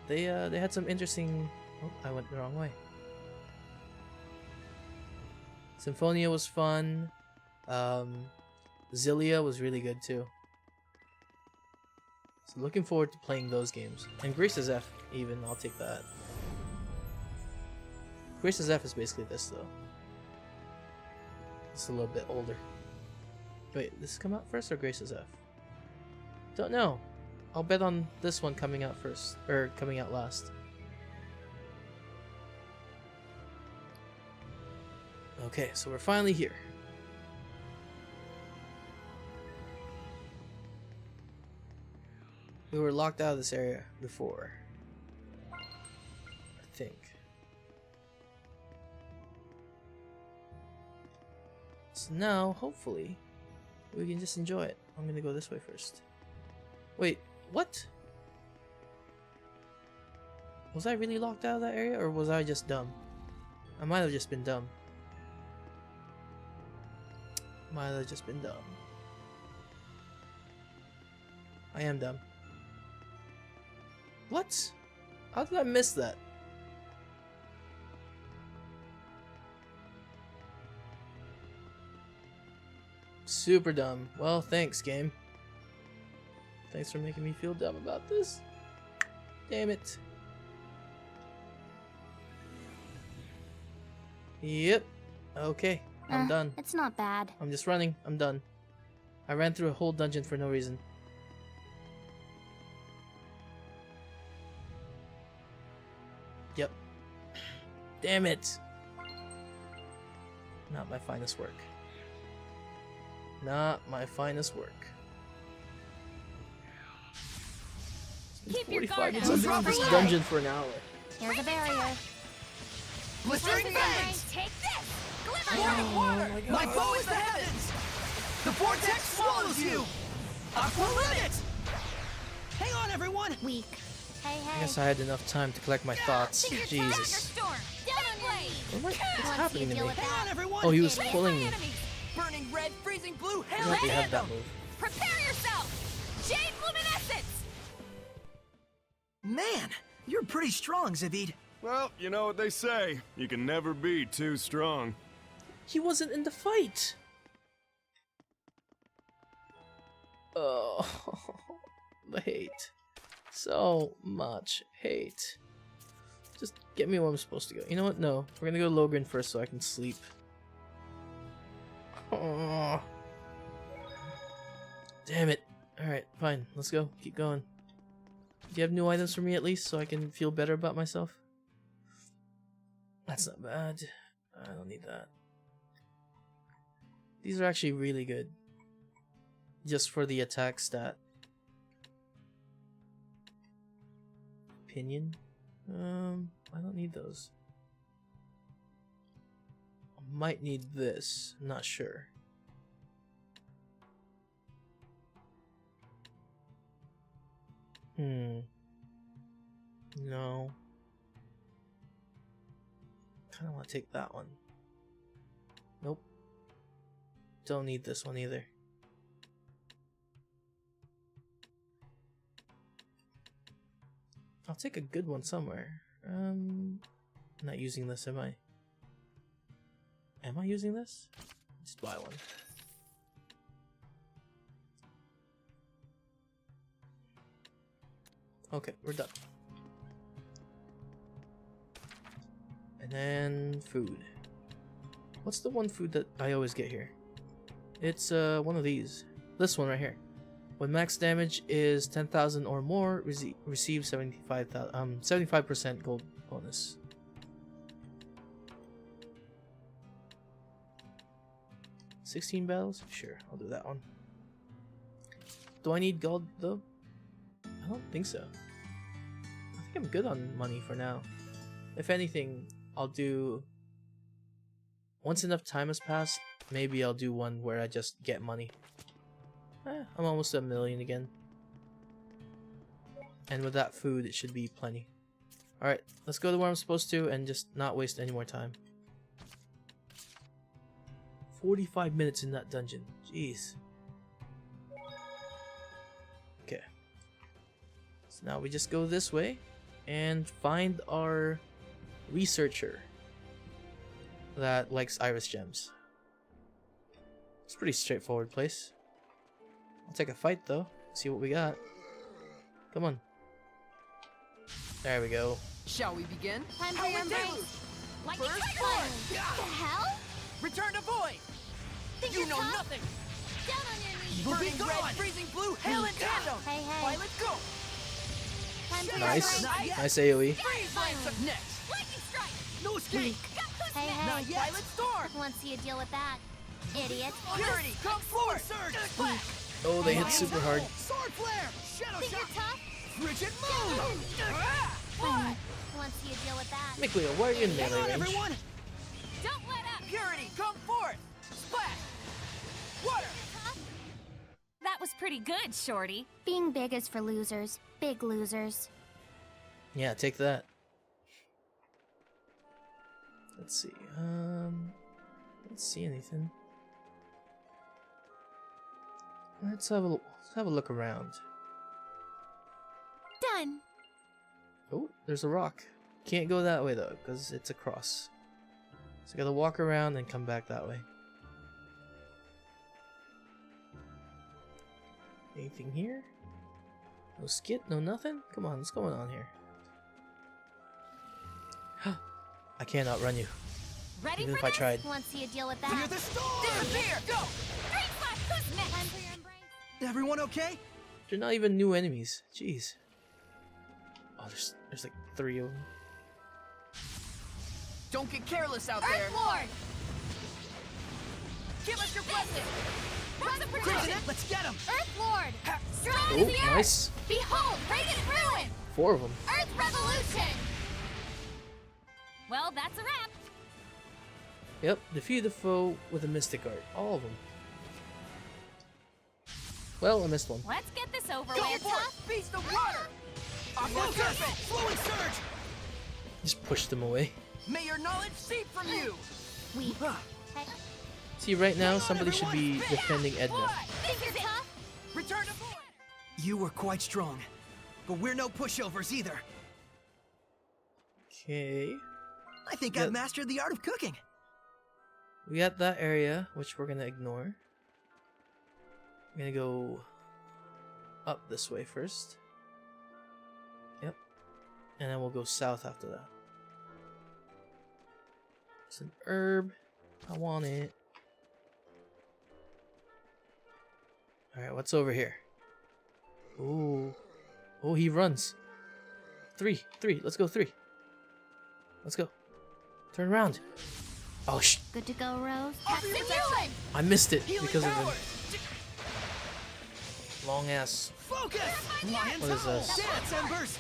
They had some interesting. Oh, I went the wrong way. Symphonia was fun. Zestiria was really good too. So looking forward to playing those games. And Grace's F even, I'll take that. Grace's F is basically this though. It's a little bit older. Wait, this come out first or Grace's F? Don't know. I'll bet on this one coming out first, or coming out last. Okay, so we're finally here. We were locked out of this area before, I think. So now, hopefully, we can just enjoy it. I'm gonna go this way first. Wait, what? Was I really locked out of that area, or was I just dumb? I might have just been dumb. Might have just been dumb. I am dumb. What? How did I miss that? Super dumb. Well, thanks, game. Thanks for making me feel dumb about this. Damn it. Yep. Okay. I'm done. It's not bad. I'm just running. I'm done. I ran through a whole dungeon for no reason. Yep. Damn it. Not my finest work. Not my finest work. Keep your 45 guard minutes. down. I've been in this dungeon for an hour. Here's a barrier. Blistering fangs. Take this! Morning water. my My God. foe is the heavens. The vortex swallows you. Aqua limit. Hang on, everyone. Weak. Hey. I guess I had enough time to collect my thoughts. Jesus. Storm! Down on your knees! What's Once you happening to deal me? with Hang on, that, everyone. Oh, he was Idiot. pulling me. Enemies! Burning red, freezing blue, I hail don't and think I have that tandem. move. Prepare yourself! Jade Luminescence! Man, you're pretty strong, Zavid. Well, you know what they say. You can never be too strong. He wasn't in the fight. Oh, the hate. So much hate. Just get me where I'm supposed to go. You know what? No. We're gonna go Logrin first so I can sleep. Oh. Damn it. Alright, fine. Let's go. Keep going. Do you have new items for me at least so I can feel better about myself? That's not bad. I don't need that. These are actually really good. Just for the attack stat. Opinion? I don't need those. might need this. Not sure. No. Kind of want to take that one. Nope. Don't need this one either. I'll take a good one somewhere. I'm not using this, am I? Am I using this? Just buy one. Okay, we're done. And then food. What's the one food that I always get here? It's one of these. This one right here. When max damage is 10,000 or more, receive 75% gold bonus. $16 battles? Sure, I'll do that one. Do I need gold though? I don't think so. I think I'm good on money for now. If anything, I'll do... Once enough time has passed, maybe I'll do one where I just get money. I'm almost at 1 million again. And with that food, it should be plenty. Alright, let's go to where I'm supposed to and just not waste any more time. 45 minutes in that dungeon. Jeez. Okay. So now we just go this way and find our researcher that likes iris gems. It's a pretty straightforward place. I'll take a fight though. See what we got. Come on. There we go. Shall we begin? Time for your embrace. Like First it's one! What the hell? Return to void! Think You you're know tough? nothing! Down on your knees. Evil be gone! Freezing blue, hail in tandem! Hey, hey. Violet, go! Time for Nice. your Not embrace. yet. Nice AoE. Freeze Lance up next! lightning strike. No escape! Hey, hey. Not yet! Violet storm! Once you deal with that, idiot. Purity, come forward! Surge! Splash! Oh, they hit super hard. Sword flare! Shadow Think you're shot! tough? Frigid moon! Once you deal with that. Mikleo, why are you in Hang melee on, range? everyone! Don't let up. Purity, come forth! Splash! Water! That was pretty good, Shorty. Being big is for losers. Big losers. Yeah, take that. Let's see. Let's see anything. Let's have a look around. Done. Oh, there's a rock. Can't go that way though, because it's a cross. So I gotta walk around and come back that way. Anything here? No skit, no nothing? Come on, what's going on here? I can't outrun you, Ready even for if I this? tried. Once you deal with Clear that. the storm! Disappear! Go! Dream Slash, who's next? Time for your embrace. Everyone okay? They're not even new enemies. Jeez. Oh, there's like 3 of them. Don't get careless out there! Earth Lord. Give us your blessing! Run the Crimson, protection. let's get him! Earth Lord. Strike Oh, to the earth. nice. Behold, radiant ruin. 4 of them. Earth Revolution. Well, that's a wrap. Yep, defeat the foe with a mystic art. All of them. Well, I missed one. Let's get this over Go with. for it! Beast of water! Aqua Serpent! Flowing surge! Just push them away. May your knowledge seep from you! Weak. Ah, Hey, See, right now Hang on, somebody should be everyone. defending Edna. What? think you're tough? Return to void! You were quite strong, but we're no pushovers either. Okay. I think Yep. I've mastered the art of cooking. We got that area, which we're gonna ignore. I'm gonna go up this way first. Yep. And then we'll go south after that. It's an herb. I want it. Alright, what's over here? Ooh. Oh, he runs. 3. Let's go 3. Let's go. Turn around. Oh, Good to go, Rose. Offer your That's protection! I missed it Healing because of power! the long ass Focus! Lion's What is Howl! this? Dance Embers!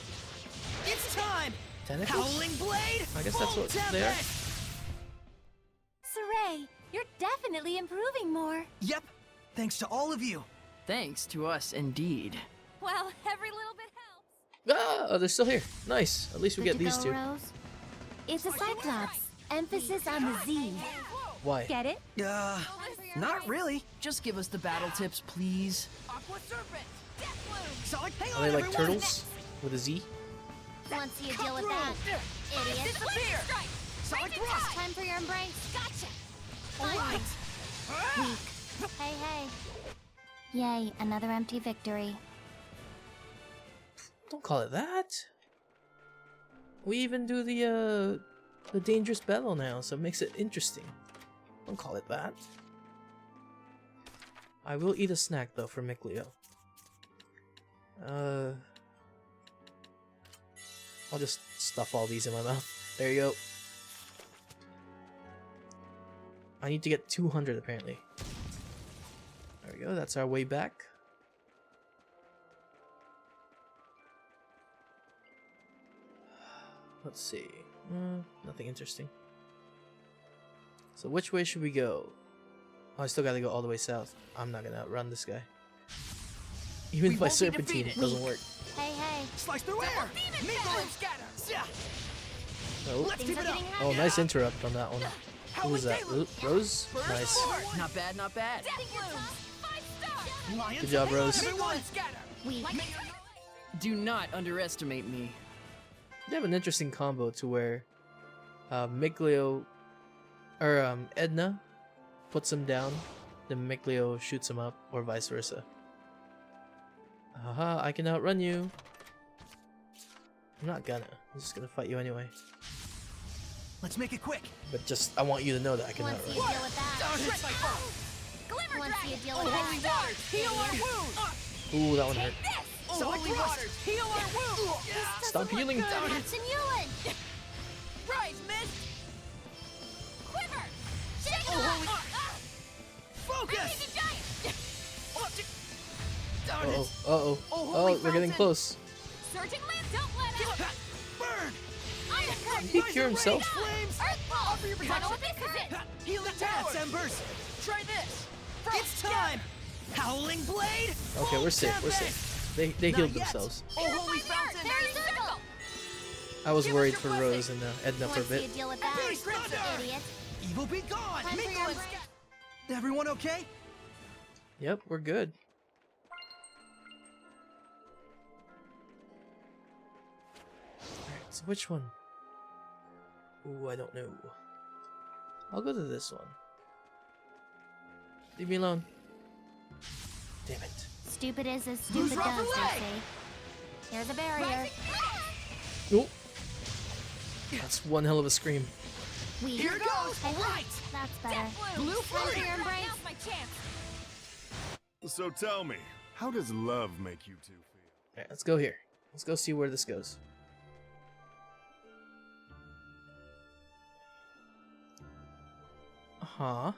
It's time! tentacles. Howling Blade! I guess that's Full what they are. Tempest! You're definitely improving more. Yep, thanks to all of you. Thanks to us, indeed. Well, every little bit helps. Ah, oh, they're still here. Nice. At least we Good get to these go, two. Rose? It's a Cyclops. Emphasis on the Z. Why? Get it? Not really. Just give us the battle tips, please. Aqua Serpent! Death Bloom! Sonic, hang Are on, they like everyone! turtles with a Z? Once you deal with that, idiot. Disappear! Sonic Thrust! Time for your embrace. Gotcha. Alright! Hey, hey. Yay, another empty victory. Don't call it that. We even do the dangerous battle now, so it makes it interesting. Don't call it that. I will eat a snack though for Mikleo. I'll just stuff all these in my mouth. There you go. I need to get 200 apparently. There we go, that's our way back. Let's see. Nothing interesting. So which way should we go? Oh, I still gotta go all the way south. I'm not gonna outrun this guy. Even if my won't be serpentine defeated. doesn't work. Hey, hey. Slice through air! Miko and Scatter! Yeah. Nope. Let's Things keep are it up! getting Oh, harder. nice interrupt on that one. Who was that? Rose? Nice. Not bad, not bad. Death Bloom. 5 stars. Lions, Good job, hang on, Rose. everyone! Scatter! Weak. Do not underestimate me. They have an interesting combo to where Mikleo or Edna puts him down, then Mikleo shoots him up, or vice versa. Haha, I can outrun you. I'm not gonna. I'm just gonna fight you anyway. Let's make it quick! But just, I want you to know that I can Once you outrun deal with that. Shred my foe! Glimmer Once you Dragon. deal Oh, with holy that. waters! Heal our wounds! you. Ooh, that one hurt. Oh, Sonic holy Thrust! waters! Heal our wounds! Stop healing. Captain Yulin. Rise, Mist! Quiver. Shake it Oh, off. holy... Focus! Baby giant. Darn Uh-oh, it! uh-oh. Oh, Oh, holy we're getting fountain. close. Surging land. Don't let up. Burn! Undercut. Did he cure himself? Flames! Earthfall. Offer your Tunnel protection! abyss is it. Healing Dance, tower! Embers! Try this! It's time! Howling Blade! Okay, we're safe, we're Tempest! safe. They Not healed yet. themselves. Oh, holy fountain! Fairy circle. I was Give us worried your for blessing. Rose and Edna for a Once you bit. deal with that. Beast Thunder! Idiot. Evil be gone! Time for Miko your and embrace. Everyone okay? Yep, we're good. Alright, so which one? Ooh, I don't know. I'll go to this one. Leave me alone. Damn it. Stupid is as stupid Rough does, they away? say. Here's a barrier. Oh! That's one hell of a scream. Weak. Here goes! Hey, Right! That's better. Death Bloom. Blue Time for flurry! your embrace. Now's my chance. So tell me, how does love make you two feel? Alright, let's go here. Let's go see where this goes. Uh-huh.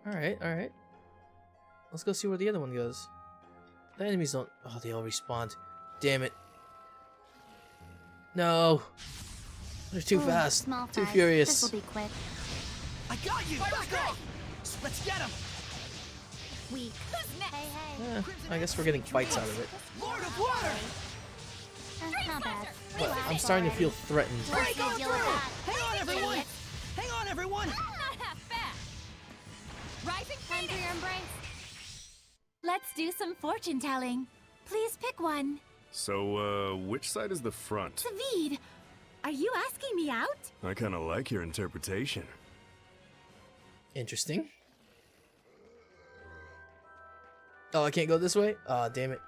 Alright, alright. Let's go see where the other one goes. The enemies don't... Oh, they all respawned. Damn it. No! They're too Ooh, fast. small Too fries. furious. This'll be quick. I got you! Back off! Let's get him! Weak. Who's next? Hey, hey. I guess we're getting fights out of it. Lord of Water! Not bad. But I'm starting to feel threatened. Once you deal with that. Hang on, everyone! Idiot. Hang on, everyone! Not half bad. Rising Time for Phoenix. your embrace. Let's do some fortune telling. Please pick one. So, which side is the front? David, are you asking me out? I kinda like your interpretation. Interesting. Oh, I can't go this way? Aw, damn it.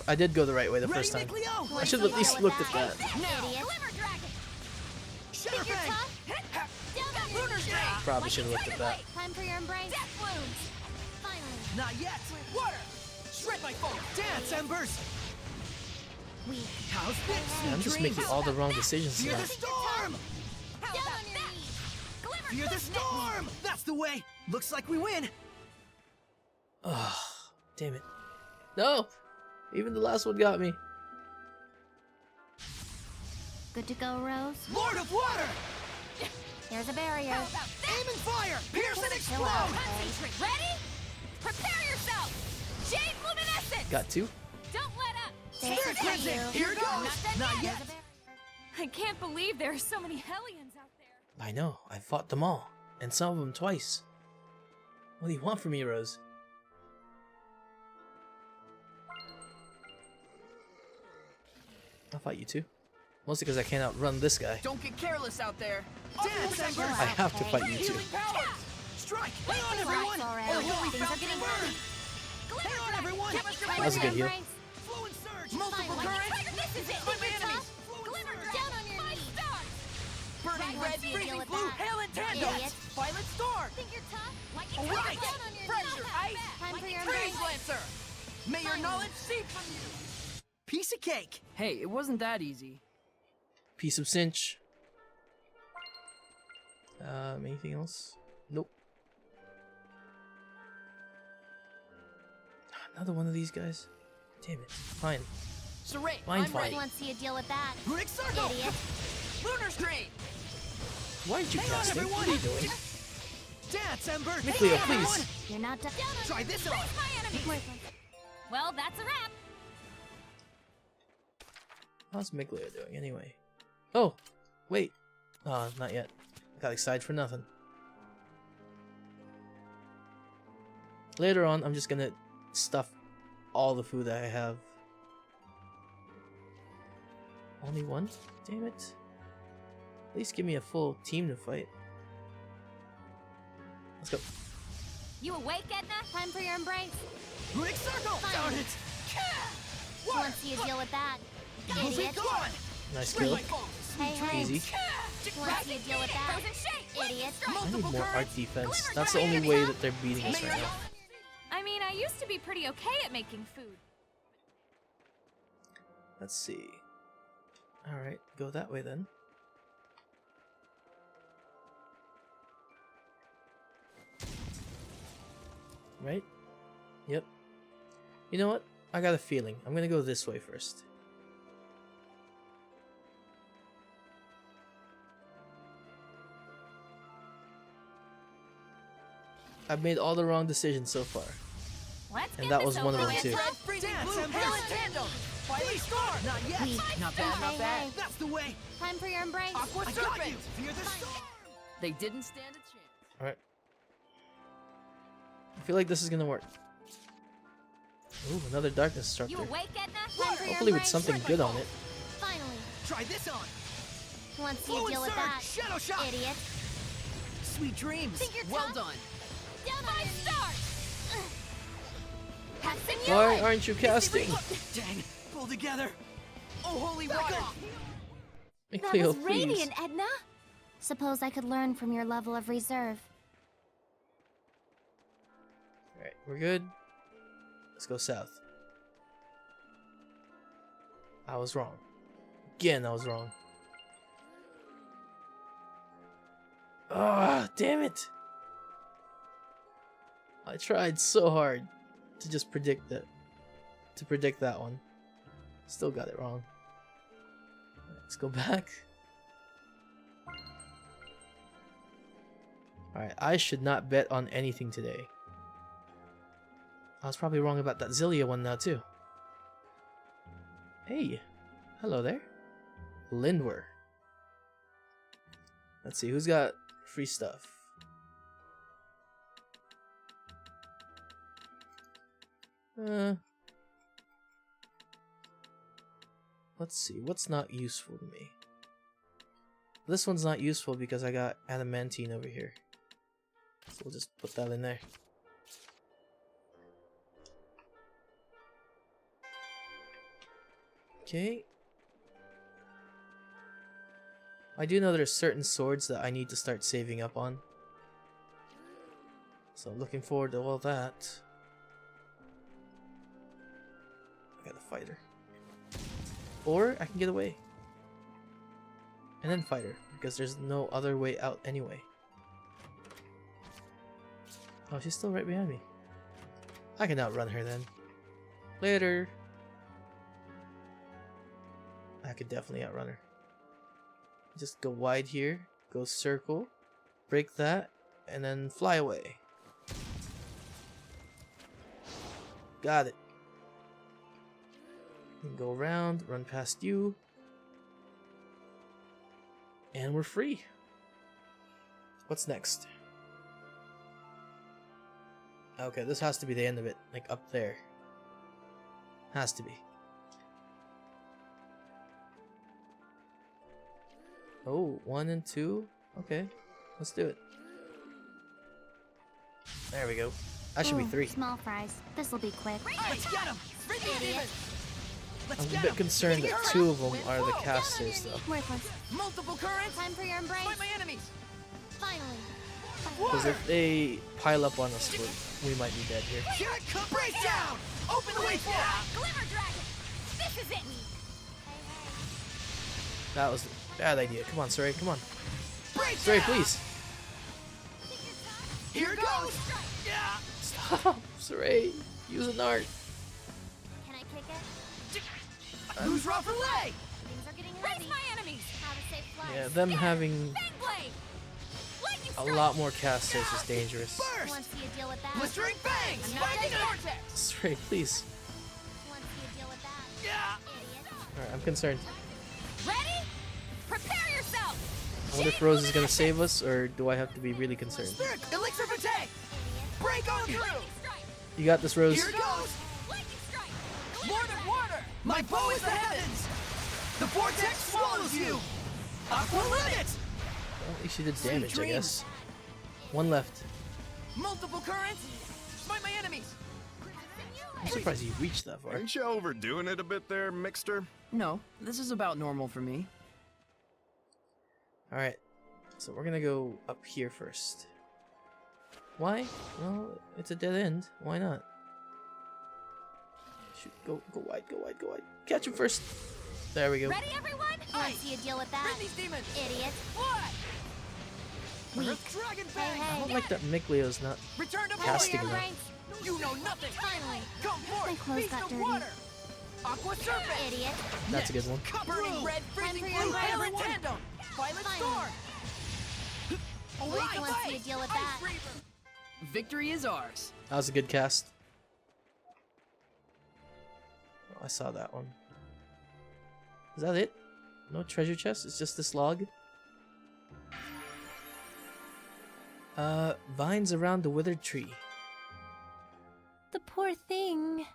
I did go the right way the Ready, first time. Mikleo? I should have at least looked at that. Idiot. Glimmer Dragon. Shadowfang! Down on Lunar Strain. Probably should have looked at that. Time for your embrace. Death Blooms. Finally. Not yet! Water! Shred my foe! Dance, Embers! Weak. How's this? I'm just dreams? making all the wrong decisions Fear now. the storm! How Down about on your that? knees. Glimmer Fear the Blooms next. storm! That's the way! Looks like we win! Ugh, damn it. No! Even the last one got me. Good to go, Rose. Lord of Water! Here's There's a barrier. How about that? Aim and fire! Pierce and Chill explode! out. Concentrate. Ready? Prepare yourself. Jade Luminescence. Got two? Don't let up. Thanks Spirit for cleansing! you. Here I'm not goes! done Not yet. yet! There's a barrier. I can't believe there are so many Hellions out there. I know. I fought them all. And some of them twice. What do you want from me, Rose? I'll fight you too. Mostly because I can't outrun this guy. Don't get careless out there. Dance, Ember! I have to fight you too. Healing powers! Strike! Hang on, everyone! already. Or holy Things are falcon getting burn! heavy. Hang on, everyone! That was a good heal. Flow and surge! Multiple Fine, currents! This is it. Fight my enemies! Glimmer Down on your 5 knees. stars. Burning Right, red, let's deal freezing with blue, that. hail and tandem! Idiot. Violet storm! Think you're tough? Lightning Alright! strike. Down on your Pressure, knees. ice! Time for your Freeze embrace. lancer! May your Finally. knowledge seep from you! Piece of cake! Hey, it wasn't that easy. Piece of cinch. Anything else? Nope. Another one of these guys? Damn it. Fine. Serene, Mind I'm fight. ready. Wants you to deal with that. Runic circle! Idiot. Lunar stream! Why aren't you Hang on, casting? everyone! What are you doing? Dance, Ember! Nick Hang Leo, on, everyone! please. You're not done. Try this on! Face my enemy. Well, that's a wrap. How's Miglio doing anyway? Oh, wait. Not yet. Got excited for nothing. Later on, I'm just gonna stuff all the food that I have. Only one? Damn it. At least give me a full team to fight. Let's go. You awake, Edna? Time for your embrace. Runic circle! Fine. Darn it! Wants you to deal with that. We'll be Idiot. gone! Nice Spring kill. my balls! Hey, hey. Easy. Wants you to deal with that. Frozen shake. Idiot. I need Multiple more art currents! defense. That's the only way that they're beating us right now. I mean, I used to be pretty okay at making food. Let's see. Alright, go that way then. Right? Yep. You know what? I got a feeling. I'm gonna go this way first. I've made all the wrong decisions so far. Let's And get that this was one of over them with. too. Red, freezing Dance, blue, Ember! hail and tandem! Violet storm! Not yet! Weak. Not bad, Hey, not bad. hey. That's the way! Time for your embrace. Aqua I got serpent! you! Fear the storm! They didn't stand a chance. Alright. I feel like this is gonna work. Ooh, another darkness disruptor. You awake, Edna? Time for your Hopefully with embrace. something good on it. Finally. Try this on! Wants you Flow to and deal with surge! that. Shadow shot! Idiot. Sweet dreams! Think you're Well tough? done. Down on 5 your knees. stars. Passing Why you. aren't you casting? Dang! Pull together! Oh, holy Back water! off! That Miglio, was please. radiant, Edna. Suppose I could learn from your level of reserve. Alright, we're good. Let's go south. I was wrong. Again, I was wrong. Ah, damn it! I tried so hard to just predict that. To predict that one. Still got it wrong. Let's go back. Alright, I should not bet on anything today. I was probably wrong about that Zestiria one now too. Hey, hello there. Lindwer. Let's see, who's got free stuff? Let's see, what's not useful to me? This one's not useful because I got adamantine over here. So we'll just put that in there. Okay. I do know there's certain swords that I need to start saving up on. So I'm looking forward to all that. I got a fighter. Or I can get away. And then fighter, because there's no other way out anyway. Oh, she's still right behind me. I can outrun her then. Later. I could definitely outrun her. Just go wide here, go circle, break that, and then fly away. Got it. And go around, run past you. And we're free. What's next? Okay, this has to be the end of it. Like up there. Has to be. Oh, 1 and 2? Okay, let's do it. There we go. That should be Ooh, 3. Small fries. This'll be quick. Let's get him! Bring these Idiot. demons! Let's I'm a get bit 'em. concerned that 2 of them are the Whoa, casters, though. Worthless. Multiple currents! Time for your embrace. Fight my enemies! Finally. Because Water! if they pile up on us, we might be dead here. Here it comes! Break down! Open the way forward! Glimmer Dragon! This is it! That was a bad idea. Come on, Saray, come on. Break Saray, down! please. Here it goes! Yeah! Stop, Saray. Use an art. Can I kick it? Who's rough for leg? Things are getting Raise heavy. my enemies! How to save flies. Yeah, them having Fang Blade! Lightning a Strike! lot more casters is dangerous. Burst! Once you deal with that. Blistering fangs! Spiking vortex! Saray, please. Once you deal with that. Yeah! Idiot. Alright, I'm concerned. Ready? Prepare yourself! I wonder if Rose is gonna save us, or do I have to be really concerned? Spirit! Elixir for tank! Break on through! Lightning Strike! You got this, Rose. Here it goes! Lightning Strike! More than water! My bow is the heavens! The vortex swallows you! Aqua limit! Well, at least you did Sweet damage, I dreams. guess. 1 left. Multiple currents! Smite my enemies! I'm surprised you reached that far. Ain't you overdoing it a bit there, Mixter? No, this is about normal for me. Alright, so we're gonna go up here first. Why? Well, it's a dead end. Why not? Shoot, go wide, go wide, go wide. Catch him first. There we go. Ready, everyone? Once you deal with that. Bring these demons! Idiot. What? Weak. Earth Dragon Hey, Fang! I hey. don't like that Miklio's not Return to casting volley! enough. Brains. You know nothing! Finally. Come My forth! clothes Beast got of dirty. water! Aqua Serpent! Idiot. That's a good one. Burning red, freezing Time for your blue, hail and embrace. tandem! Violet Finally. Storm! Alive! Once you deal with that. Victory is ours. That was a good cast. Oh, I saw that one. Is that it? No treasure chest? It's just this log? Vines around the withered tree. The poor thing.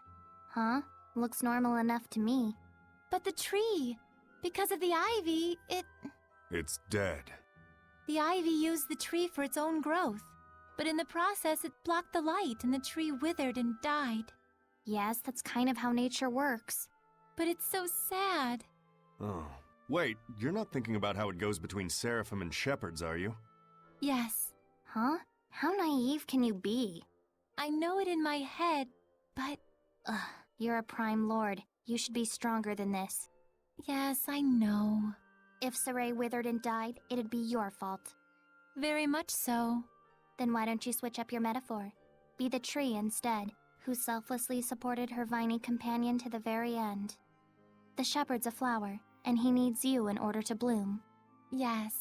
Huh? Looks normal enough to me. But the tree. Because of the ivy, It's dead. the ivy used the tree for its own growth. But in the process, it blocked the light and the tree withered and died. Yes, that's kind of how nature works. But it's so sad. Oh. Wait, you're not thinking about how it goes between Seraphim and Shepherds, are you? Yes, Huh? How naive can you be? I know it in my head, but Ugh, you're a prime lord. You should be stronger than this. yes, I know. If Saray withered and died, it'd be your fault. Very much so. Then why don't you switch up your metaphor? Be the tree instead, who selflessly supported her viney companion to the very end. The shepherd's a flower, and he needs you in order to bloom. Yes.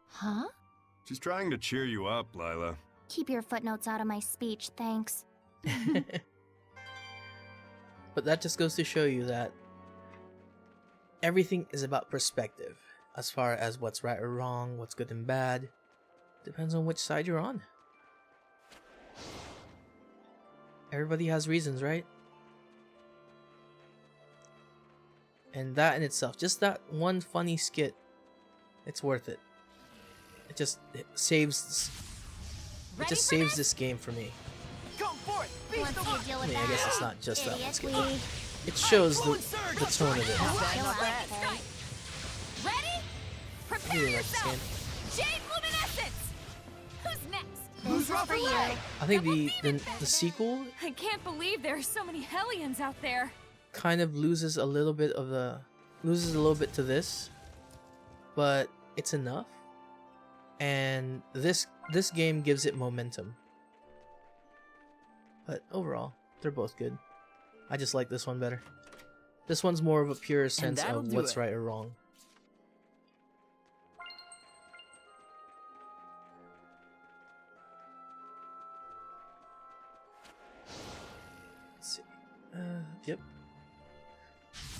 Huh? She's trying to cheer you up, Lila. Keep your footnotes out of my speech, thanks. But that just goes to show you that everything is about perspective. As far as what's right or wrong, what's good and bad. Depends on which side you're on. Everybody has reasons, right? And that in itself, just that one funny skit, it's worth it. It saves this game for me. Come forth! Beast Once of you water! deal I with mean, I that, guess it's not just that one idiot, skit. we... It shows Fluid surge! the tone of it. Not bad, Chill not out, bad. okay? Ready? I Prepare really like this game. yourself! Jade Luminescence! Who's next? This is rough for you. leg? I think the sequel I can't believe there are so many Hellions out there. kind of loses a little bit to this, but it's enough. And this game gives it momentum. But overall, they're both good. I just like this one better. This one's more of a pure sense that'll of do what's it. right or wrong. Yep.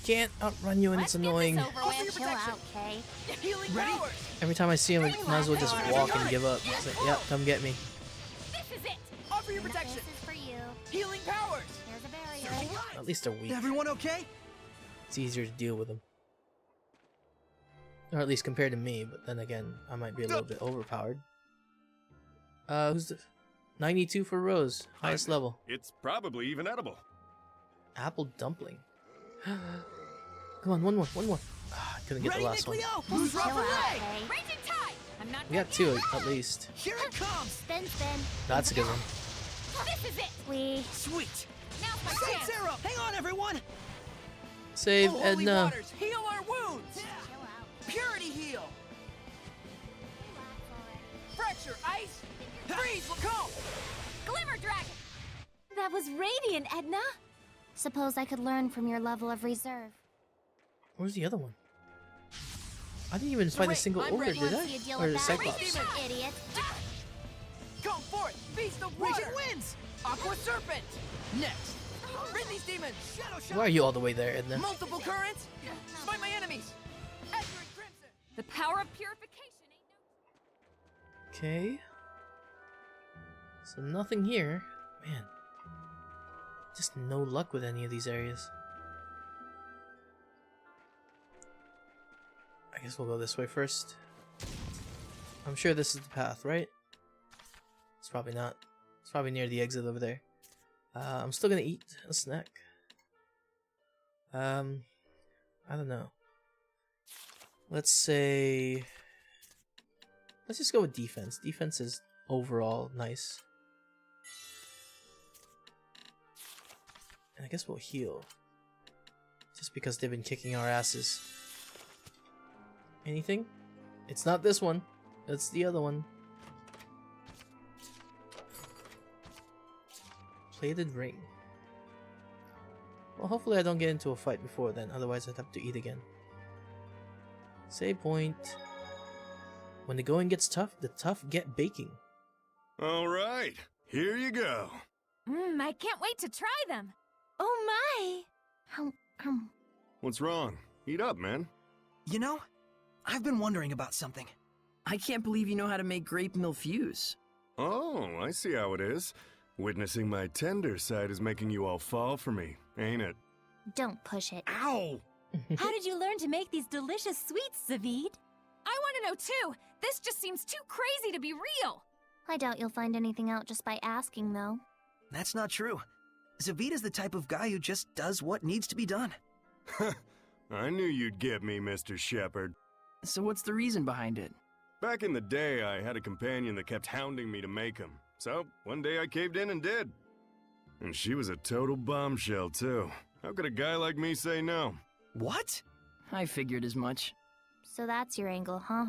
Can't outrun you and Let's it's get annoying. this over Offer your with. Chill protection. out, Kay. Healing Ready? powers. Every time I see him, I might as well just walk and give up. It's like, yep, come get me. This is it. Offer your And the protection. face is for you. Healing powers. Here's a barrier. At least a week. Everyone okay? It's easier to deal with him. Or at least compared to me, but then again, I might be a little bit overpowered. Who's the... 92 for Rose, highest level. It's probably even edible. Apple dumpling. Come on, one more. Ah, I couldn't get Ready, the last one. Nickleo? Who's Chill rough out, away? Kay. Raging tide. I'm not We got two at least. Here it comes. Spin, spin. That's a good one. This is it. We. Sweet. Now's my Saint chance. Sarah, hang on, everyone. Save Oh, holy Edna. waters, heal our wounds. Chill out. Purity heal. Relax already. Fracture ice. Freeze Lacombe. Glimmer dragon. That was radiant, Edna. Suppose I could learn from your level of reserve. Where's the other one? I didn't even fight a wait, single I'm ogre, ready. did Want I? to see a deal Or with the that? Cyclops? Demon. Idiot. Come forth. Beast of water. Raging winds. Aqua serpent. Next. Rid these demons. Shadow shot. Why are you all the way there, Edna? Multiple currents. Smite my enemies. Azure and crimson. The power of purification ain't no. Okay. So nothing here. Man. Just no luck with any of these areas. I guess we'll go this way first. I'm sure this is the path, right? It's probably not. It's probably near the exit over there. I'm still gonna eat a snack. I don't know. Let's say... Let's just go with defense. Defense is overall nice. And I guess we'll heal. Just because they've been kicking our asses. Anything? It's not this one. It's the other one. Plated ring. Well, hopefully I don't get into a fight before then. Otherwise I'd have to eat again. Save point. When the going gets tough, the tough get baking. All right, here you go. I can't wait to try them. Oh my! What's wrong? Eat up, man. You know, I've been wondering about something. I can't believe you know how to make grape millefeuilles. Oh, I see how it is. Witnessing my tender side is making you all fall for me, ain't it? Don't push it. Ow! How did you learn to make these delicious sweets, Zavid? I want to know too. This just seems too crazy to be real. I doubt you'll find anything out just by asking, though. That's not true. Zavid is the type of guy who just does what needs to be done. I knew you'd get me, Mr. Shepherd. So what's the reason behind it? Back in the day, I had a companion that kept hounding me to make him. So, one day I caved in and did. And she was a total bombshell, too. How could a guy like me say no? What? I figured as much. So that's your angle, huh?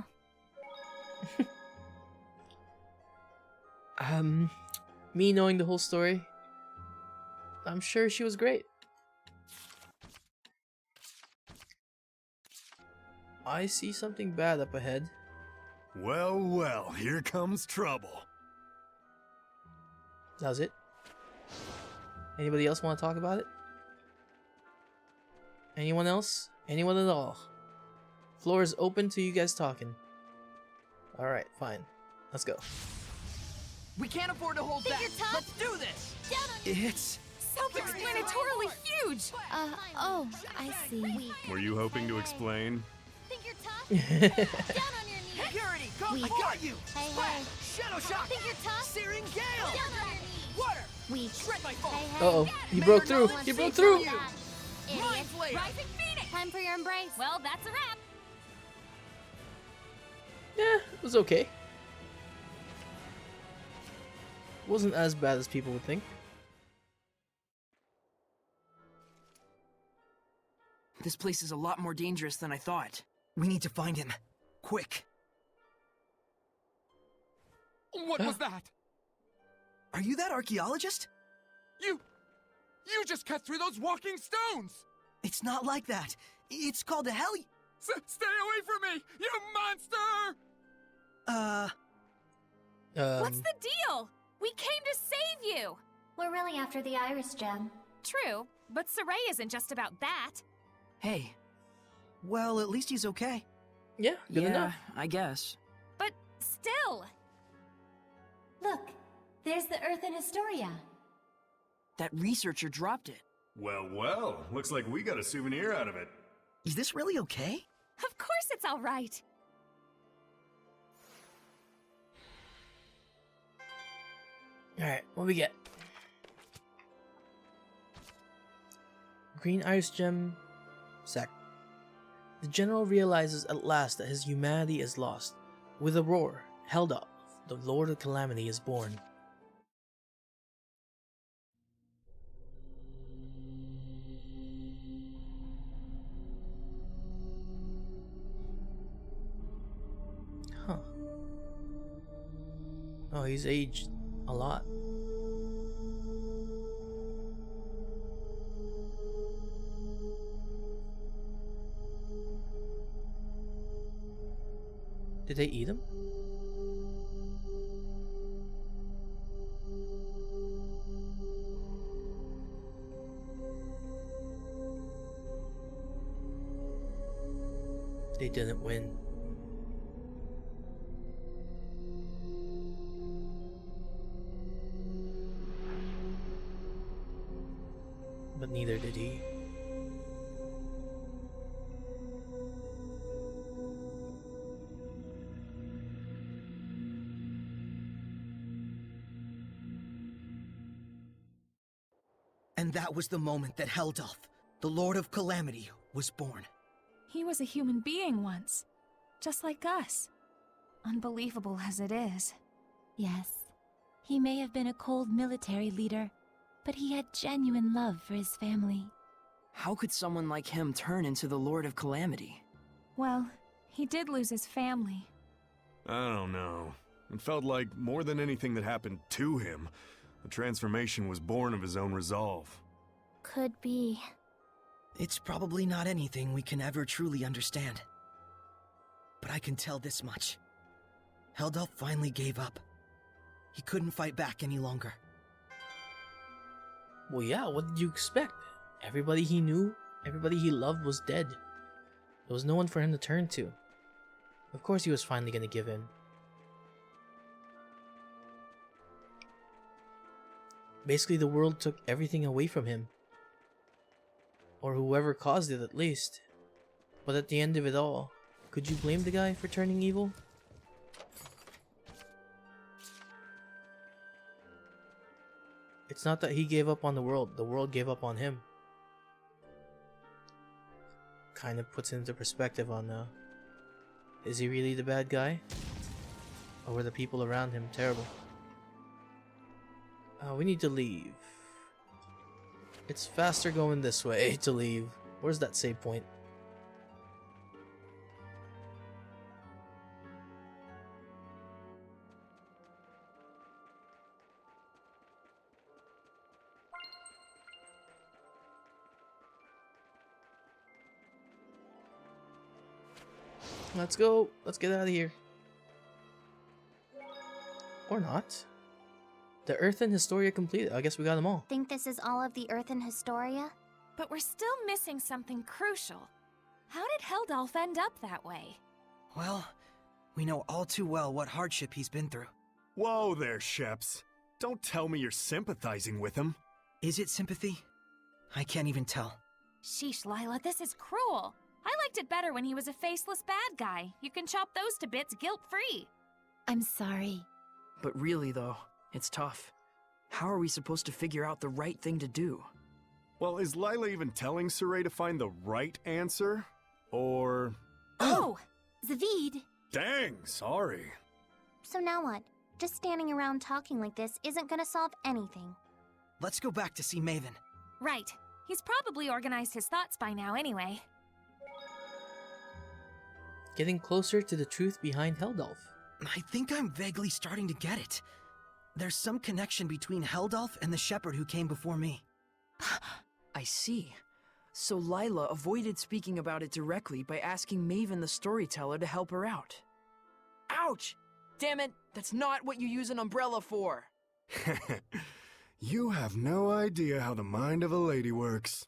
Me knowing the whole story, I'm sure she was great. I see something bad up ahead. Well, well, here comes trouble. That was it. Anybody else want to talk about it? Anyone else? Anyone at all? Floor is open to you guys talking. Alright, fine. Let's go. We can't afford to hold back. Figure tough. Let's do this. Down on your It's... self-explanatorily huge. Oh, I see. Were you hoping to explain? Think you're tough? Down on your knees. Purity, come! Weak. I got you. Hey, Splash! hey. Shadow shot. Think you're tough? Searing gale. Down on your knees. Water. Weak. Shred my foe. Hey, hey. Uh-oh, he May broke your through! knowledge He broke be through! you. Idiot. Mind Flayer. Rising Phoenix. Time for your embrace. Well, that's a wrap. Yeah, it was okay. Wasn't as bad as people would think. This place is a lot more dangerous than I thought. We need to find him. Quick. What was that? Are you that archaeologist? You just cut through those walking stones! It's not like that. It's called a heli... Stay away from me, you monster! What's the deal? We came to save you. We're really after the Iris Gem. True, But Saray isn't just about that. Hey. Well, at least he's okay. Yeah, good enough. I guess. But still. Look, there's the Earth in Historia. That researcher dropped it. Well, well, looks like we got a souvenir out of it. Is this really okay? Of course it's all right. Alright, what we get? Green Iris Gem Sack. The general realizes at last that his humanity is lost. With a roar, held up, the Lord of Calamity is born. Huh. Oh, he's aged a lot. Did they eat him? They didn't win. But neither did he. And that was the moment that Heldolf, the Lord of Calamity, was born. He was a human being once. Just like us. Unbelievable as it is. Yes, he may have been a cold military leader, but he had genuine love for his family. How could someone like him turn into the Lord of Calamity? Well, he did lose his family. I don't know. It felt like more than anything that happened to him, the transformation was born of his own resolve. Could be. It's probably not anything we can ever truly understand. But I can tell this much. Heldolf finally gave up. He couldn't fight back any longer. Well, yeah, what did you expect? Everybody he knew, everybody he loved was dead. There was no one for him to turn to. Of course he was finally gonna give in. Basically, the world took everything away from him. Or whoever caused it, at least. But at the end of it all, could you blame the guy for turning evil? It's not that he gave up on the world gave up on him. Kind of puts into perspective on is he really the bad guy? Or were the people around him terrible? We need to leave. It's faster going this way to leave. Where's that save point? Let's go. Let's get out of here. Or not. The Earth and Historia completed. I guess we got them all. Think this is all of the Earth in Historia? But we're still missing something crucial. How did Heldolf end up that way? Well, we know all too well what hardship he's been through. Whoa there, Sheps. Don't tell me you're sympathizing with him. Is it sympathy? I can't even tell. Sheesh, Lila, this is cruel. I liked it better when he was a faceless bad guy. You can chop those to bits guilt-free. I'm sorry. But really, though, it's tough. How are we supposed to figure out the right thing to do? Well, is Lila even telling Saray to find the right answer? Or... Oh! Zavid! Dang, sorry. So now what? Just standing around talking like this isn't gonna solve anything. Let's go back to see Maven. Right. He's probably organized his thoughts by now anyway. Getting closer to the truth behind Heldolf. I think I'm vaguely starting to get it. There's some connection between Heldolf and the shepherd who came before me. I see. So Lila avoided speaking about it directly by asking Maven the storyteller to help her out. Ouch! Damn it, that's not what you use an umbrella for! You have no idea how the mind of a lady works.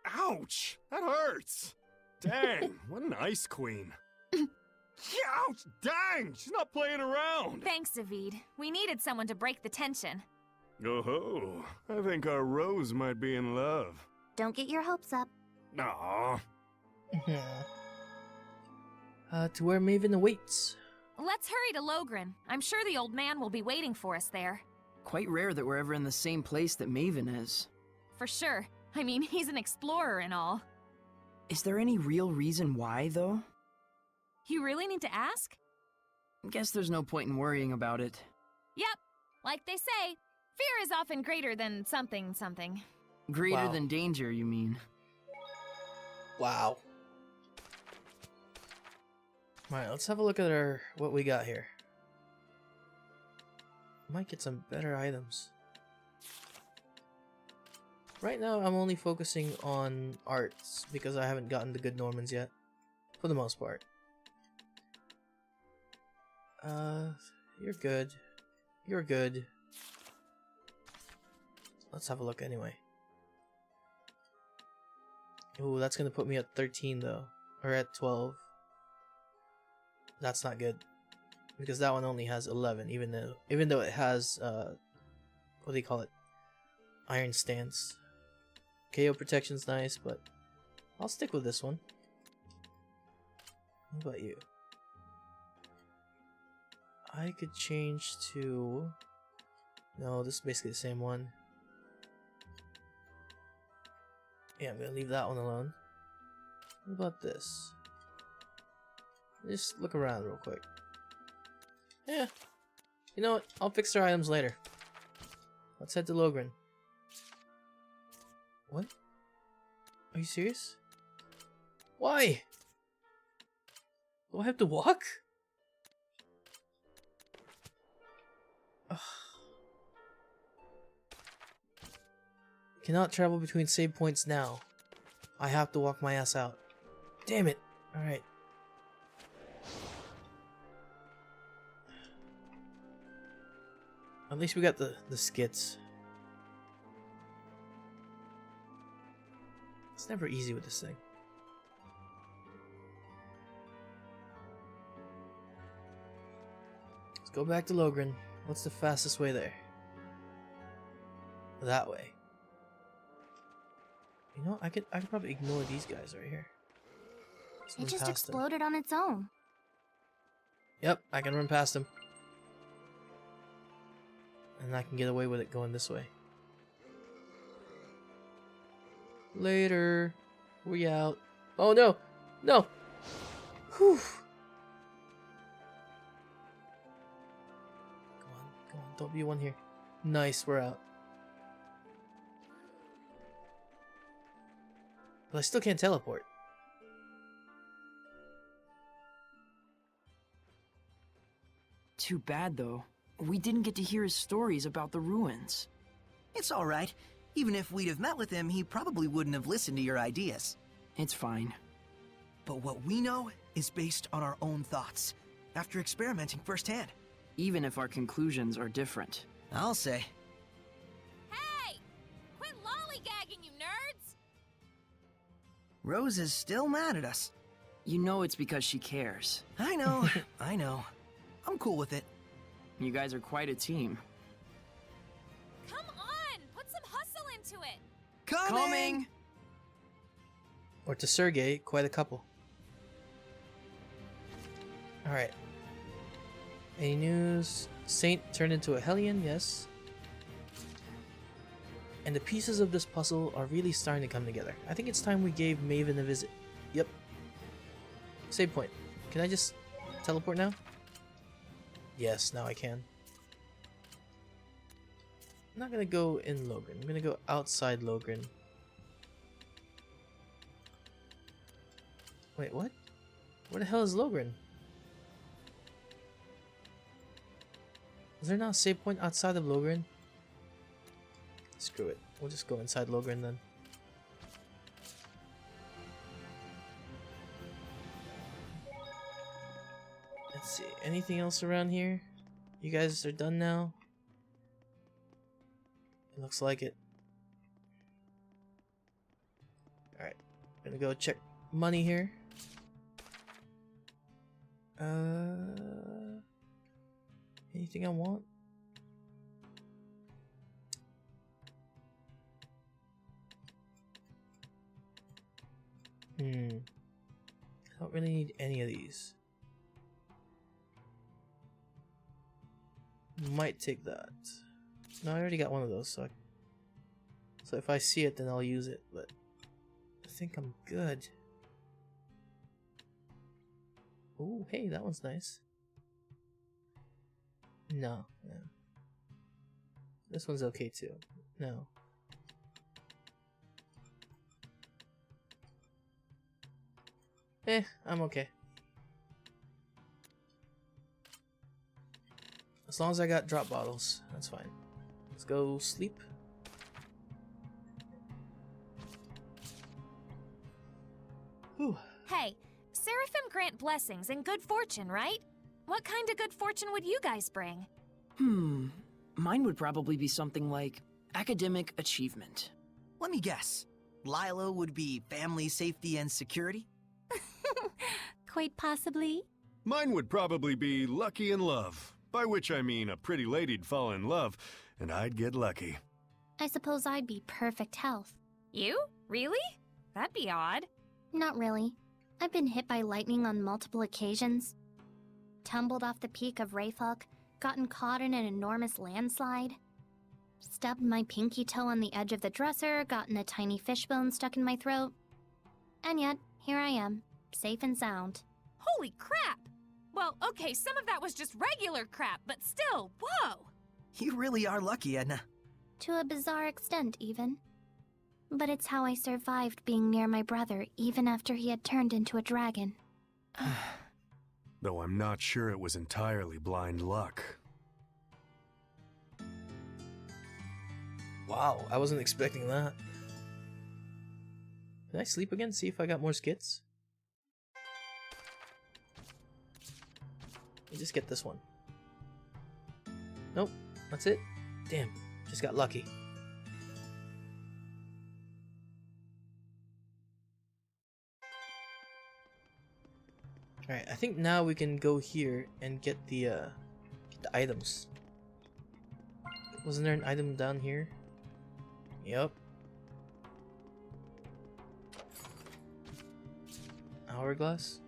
Ouch! That hurts! Dang, what an ice queen. Ouch! Dang! She's not playing around! Thanks, Zavid. We needed someone to break the tension. Oh, I think our Rose might be in love. Don't get your hopes up. Aww. To where Maven awaits. Let's hurry to Logren. I'm sure the old man will be waiting for us there. Quite rare that we're ever in the same place that Maven is. For sure. I mean, he's an explorer and all. Is there any real reason why, though? You really need to ask? Guess there's no point in worrying about it. Yep. Like they say, fear is often greater than something. Greater Wow. than danger, you mean? Wow. Alright, let's have a look at what we got here. Might get some better items. Right now, I'm only focusing on arts because I haven't gotten the good Normans yet, for the most part. You're good. You're good. Let's have a look anyway. Ooh, that's gonna put me at 13 though, or at 12. That's not good because that one only has 11, even though it has what do you call it? Iron stance. KO protection's nice, but I'll stick with this one. What about you? I could change to... No, this is basically the same one. Yeah, I'm gonna leave that one alone. What about this? Just look around real quick. Yeah. You know what? I'll fix their items later. Let's head to Logren. What? Are you serious? Why? Do I have to walk? Ugh. Cannot travel between save points now. I have to walk my ass out. Damn it. Alright. At least we got the skits. It's never easy with this thing. Let's go back to Logren. What's the fastest way there? That way. You know, I could probably ignore these guys right here. Just It run just past them. exploded on its own. Yep, I can run past them. And I can get away with it going this way. Later. We out. Oh no! No! Whew! Come on, don't be one here. Nice, we're out. But I still can't teleport. Too bad, though. We didn't get to hear his stories about the ruins. It's all right. Even if we'd have met with him, he probably wouldn't have listened to your ideas. It's fine. But what we know is based on our own thoughts, after experimenting firsthand. Even if our conclusions are different. I'll say. Hey! Quit lollygagging, you nerds! Rose is still mad at us. You know it's because she cares. I know, I know. I'm cool with it. You guys are quite a team. Come on! Put some hustle into it! Coming! Or to Sergei, quite a couple. Alright. Any news? Saint turned into a Hellion, yes. And the pieces of this puzzle are really starting to come together. I think it's time we gave Maven a visit. Yep. Save point. Can I just teleport now? Yes, now I can. I'm not gonna go in Logren. I'm gonna go outside Logren. Wait, what? Where the hell is Logren? Is there not a save point outside of Logren? Screw it. We'll just go inside Logren then. Let's see. Anything else around here? You guys are done now? Looks like it. Alright. Gonna go check money here. Anything I want? I don't really need any of these. Might take that. No, I already got one of those, so if I see it, then I'll use it, but I think I'm good. Oh, hey, that one's nice. No, yeah. This one's okay too. No. I'm okay. As long as I got drop bottles, that's fine. Let's go sleep. Whew. Hey, Seraphim grant blessings and good fortune, right? What kind of good fortune would you guys bring? Mine would probably be something like academic achievement. Let me guess. Lila would be family safety and security? Quite possibly. Mine would probably be lucky in love, by which I mean a pretty lady'd fall in love, and I'd get lucky. I suppose I'd be perfect health. You? Really? That'd be odd. Not really. I've been hit by lightning on multiple occasions. Tumbled off the peak of Rayfalk, gotten caught in an enormous landslide. Stubbed my pinky toe on the edge of the dresser, gotten a tiny fishbone stuck in my throat. And yet, here I am, safe and sound. Holy crap! Well, okay, some of that was just regular crap, but still, whoa! You really are lucky, Edna. To a bizarre extent, even. But it's how I survived being near my brother, even after he had turned into a dragon. Though I'm not sure it was entirely blind luck. Wow, I wasn't expecting that. Can I sleep again? See if I got more skits? Let me just get this one. Nope, that's it. Damn, just got lucky. Alright, I think now we can go here and get the items. Wasn't there an item down here? Yep. Hourglass?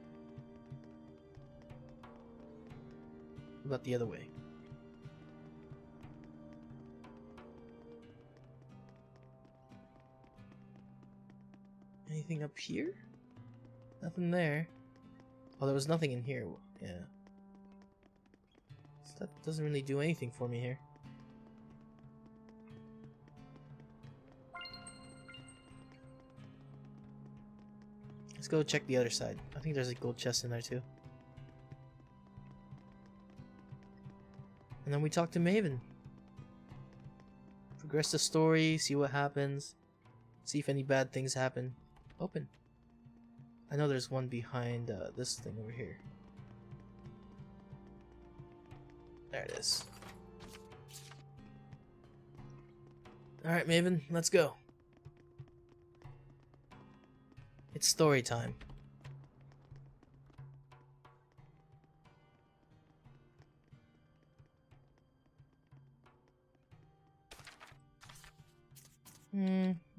What about the other way? Anything up here? Nothing there. Oh, there was nothing in here. Yeah. So that doesn't really do anything for me here. Let's go check the other side. I think there's a gold chest in there too. And then we talk to Maven. Progress the story, see what happens. See if any bad things happen. Open. I know there's one behind this thing over here. There it is. Alright, Maven, let's go. It's story time.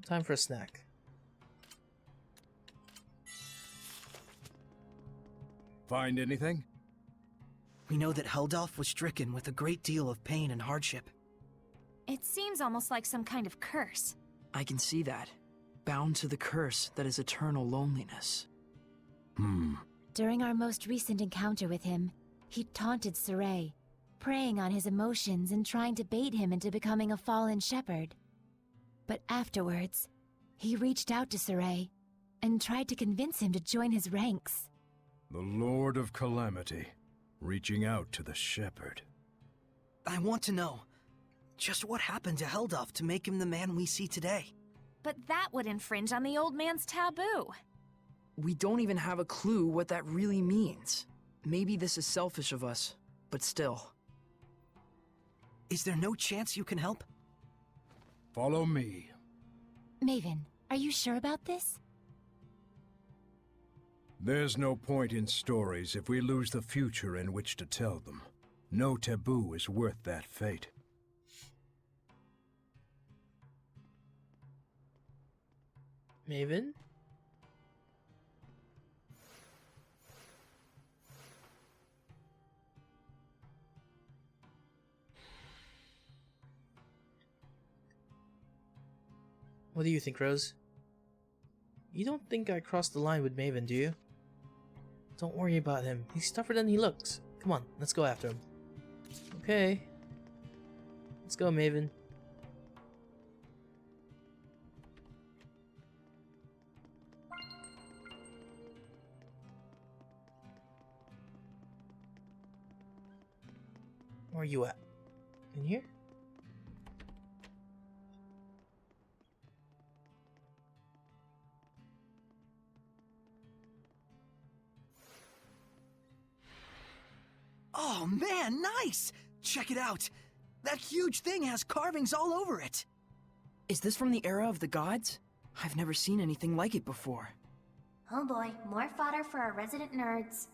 Time for a snack. Find anything? We know that Heldalf was stricken with a great deal of pain and hardship. It seems almost like some kind of curse. I can see that. Bound to the curse that is eternal loneliness. During our most recent encounter with him, he taunted Saray, preying on his emotions and trying to bait him into becoming a fallen shepherd. But afterwards, he reached out to Saray and tried to convince him to join his ranks. The Lord of Calamity, reaching out to the shepherd. I want to know, just what happened to Heldalf to make him the man we see today? But that would infringe on the old man's taboo. We don't even have a clue what that really means. Maybe this is selfish of us, but still. Is there no chance you can help? Follow me. Maven, are you sure about this? There's no point in stories if we lose the future in which to tell them. No taboo is worth that fate. Maven? What do you think, Rose? You don't think I crossed the line with Maven, do you? Don't worry about him. He's tougher than he looks. Come on, let's go after him. Okay. Let's go, Maven. Where are you at? In here? Oh man, nice! Check it out! That huge thing has carvings all over it! Is this from the era of the gods? I've never seen anything like it before. Oh boy, more fodder for our resident nerds.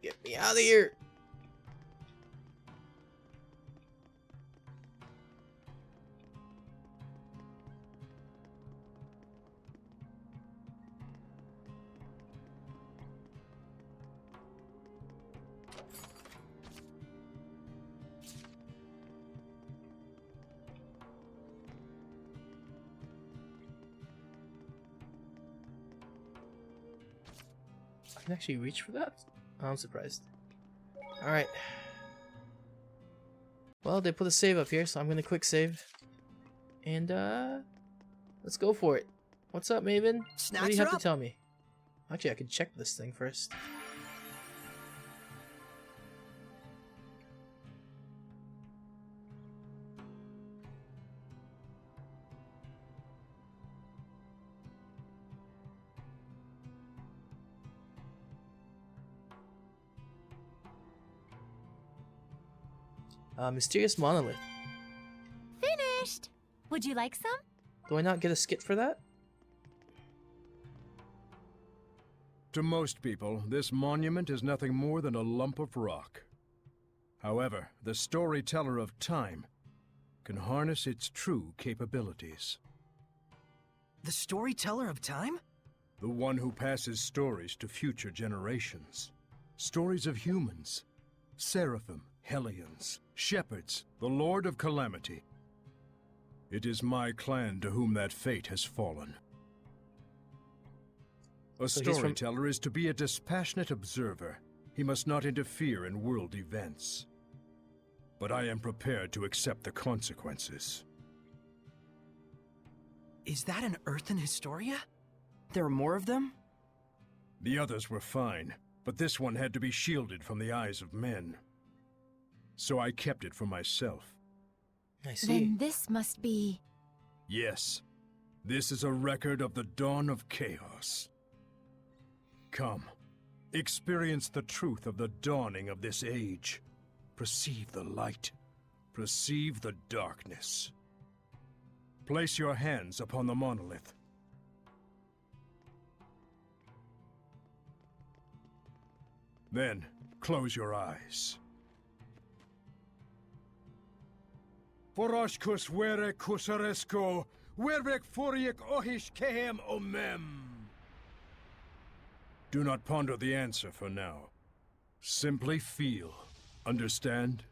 Get me out of here! I can actually reach for that? I'm surprised. Alright. Well, they put a save up here, so I'm gonna quick save. And, let's go for it. What's up, Maven? What do you have to tell me? Actually, I could check this thing first. Mysterious monolith. Finished! Would you like some? Do I not get a skit for that? To most people, this monument is nothing more than a lump of rock. However, the storyteller of time can harness its true capabilities. The storyteller of time? The one who passes stories to future generations. Stories of humans, seraphim, hellions, shepherds, the Lord of Calamity. It is my clan to whom that fate has fallen. A storyteller is to be a dispassionate observer. He must not interfere in world events. But I am prepared to accept the consequences. Is that an Earthen Historia? There are more of them? The others were fine, but this one had to be shielded from the eyes of men. So I kept it for myself. I see. Then this must be... Yes, this is a record of the dawn of chaos. Come, experience the truth of the dawning of this age. Perceive the light. Perceive the darkness. Place your hands upon the monolith. Then, close your eyes. Foroshkus vere kusaresko, wervek foriek ohish kehem omem. Do not ponder the answer for now. Simply feel. Understand?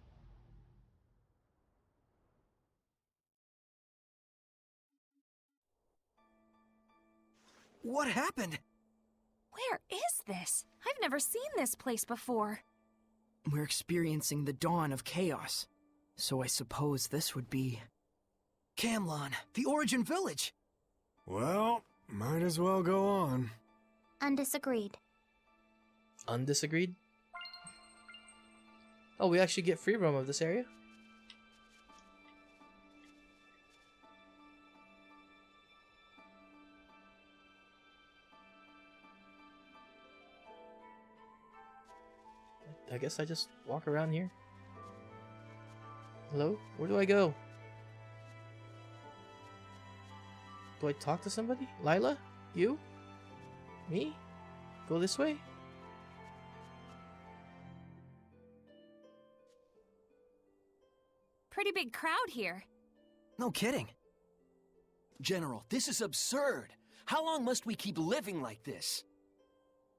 What happened? Where is this? I've never seen this place before. We're experiencing the dawn of chaos. So I suppose this would be... Camlon, the Origin Village. Well, Might as well go on. Undisagreed. Undisagreed? Oh, we actually get free roam of this area? I guess I just walk around here. Hello? Where do I go? Do I talk to somebody? Lila? You? Me? Go this way? Pretty big crowd here. No kidding. General, this is absurd. How long must we keep living like this?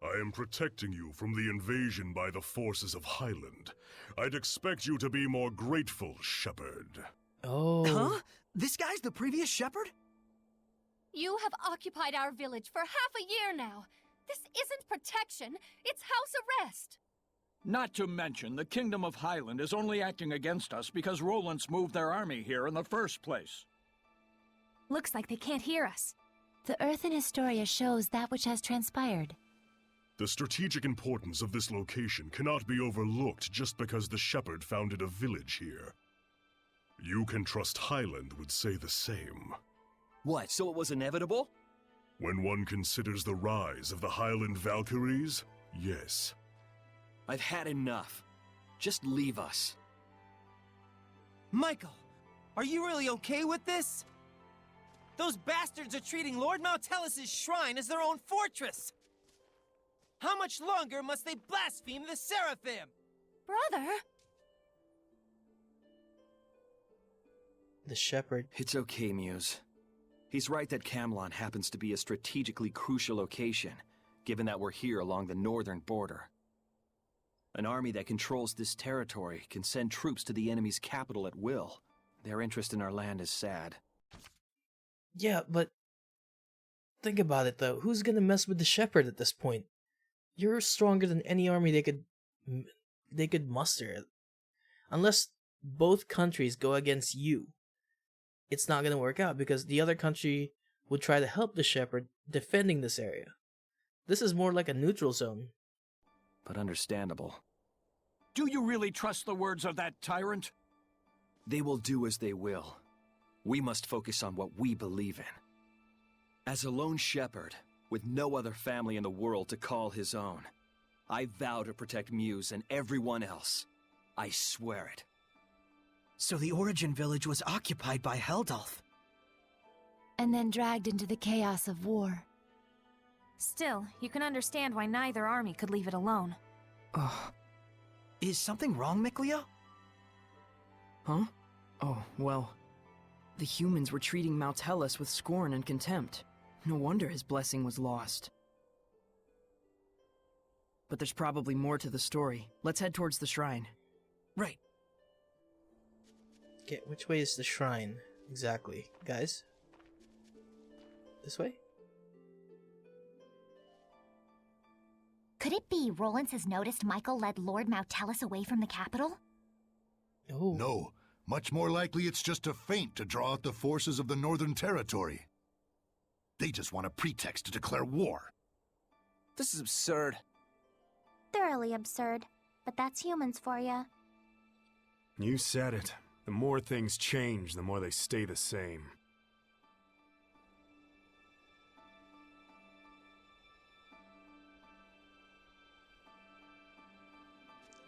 I am protecting you from the invasion by the forces of Highland. I'd expect you to be more grateful, Shepherd. Oh. Huh? This guy's the previous shepherd? You have occupied our village for half a year now. This isn't protection, it's house arrest. Not to mention, the Kingdom of Highland is only acting against us because Roland's moved their army here in the first place. Looks like they can't hear us. The Earth in Historia shows that which has transpired. The strategic importance of this location cannot be overlooked just because the Shepherd founded a village here. You can trust Highland would say the same. What, so it was inevitable? When one considers the rise of the Highland Valkyries, yes. I've had enough. Just leave us. Michael, are you really okay with this? Those bastards are treating Lord Maltelis' shrine as their own fortress! How much longer must they blaspheme the Seraphim? Brother? The shepherd. It's okay, Muse. He's right that Camelot happens to be a strategically crucial location, given that we're here along the northern border. An army that controls this territory can send troops to the enemy's capital at will. Their interest in our land is sad. Yeah, but think about it though. Who's gonna mess with the shepherd at this point? You're stronger than any army they could muster. Unless both countries go against you, it's not gonna work out because the other country would try to help the shepherd defending this area. This is more like a neutral zone. But understandable. Do you really trust the words of that tyrant? They will do as they will. We must focus on what we believe in. As a lone shepherd, with no other family in the world to call his own, I vow to protect Muse and everyone else. I swear it. So the Origin Village was occupied by Heldulf. And then dragged into the chaos of war. Still, you can understand why neither army could leave it alone. Is something wrong, Mikleo? Huh? Oh, well. The humans were treating Maltelis with scorn and contempt. No wonder his blessing was lost. But there's probably more to the story. Let's head towards the shrine. Right. Okay, which way is the shrine exactly, guys? This way? Could it be Rollins has noticed Michael led Lord Maltelis away from the capital? Oh. No. Much more likely it's just a feint to draw out the forces of the Northern Territory. They just want a pretext to declare war. This is absurd. Thoroughly absurd. But that's humans for ya. You said it. The more things change, the more they stay the same.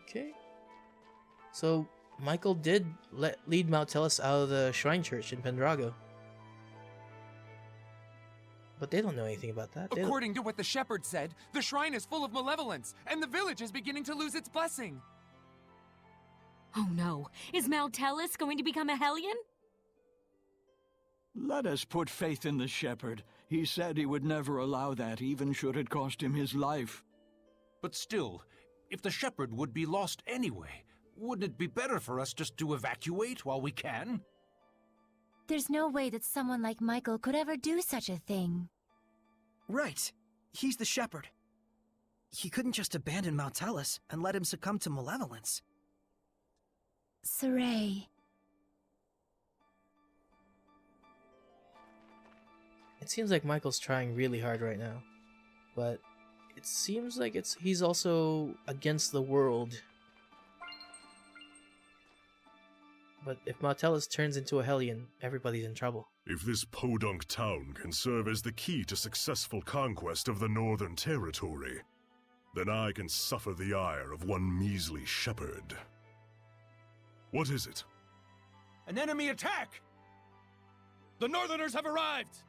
Okay. So, Michael did lead Maltelis out of the Shrine Church in Pendrago. But they don't know anything about that. According to what the shepherd said, the shrine is full of malevolence, and the village is beginning to lose its blessing. Oh no, is Maltelis going to become a Hellion? Let us put faith in the shepherd. He said he would never allow that, even should it cost him his life. But still, if the shepherd would be lost anyway, wouldn't it be better for us just to evacuate while we can? There's no way that someone like Michael could ever do such a thing. Right. He's the shepherd. He couldn't just abandon Maltelis and let him succumb to malevolence. Saray. It seems like Michael's trying really hard right now, but it seems like he's also against the world. But if Martellus turns into a Hellion, everybody's in trouble. If this podunk town can serve as the key to successful conquest of the Northern Territory, then I can suffer the ire of one measly shepherd. What is it? An enemy attack! The Northerners have arrived!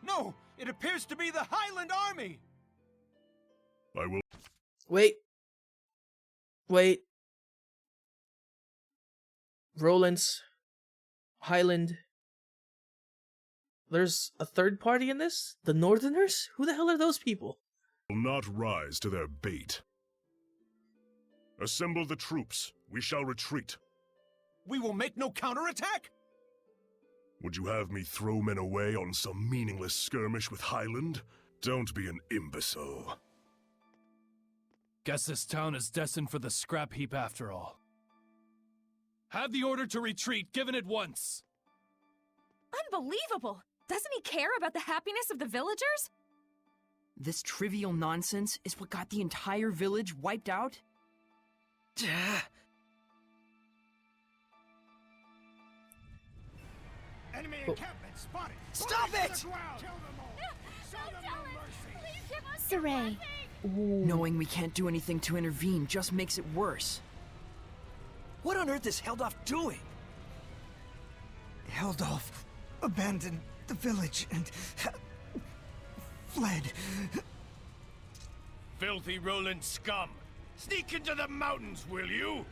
No, it appears to be the Highland Army! I will... Wait. Roland's Highland. There's a third party in this? The Northerners? Who the hell are those people? Will not rise to their bait. Assemble the troops. We shall retreat. We will make no counterattack! Would you have me throw men away on some meaningless skirmish with Highland? Don't be an imbecile. Guess this town is destined for the scrap heap after all. Have the order to retreat given at once! Unbelievable! Doesn't he care about the happiness of the villagers? This trivial nonsense is what got the entire village wiped out? Enemy encampment spotted! Stop it! Saray. Knowing we can't do anything to intervene just makes it worse. What on earth is Heldolf doing? Heldolf abandoned the village and fled. Filthy Roland scum! Sneak into the mountains, will you?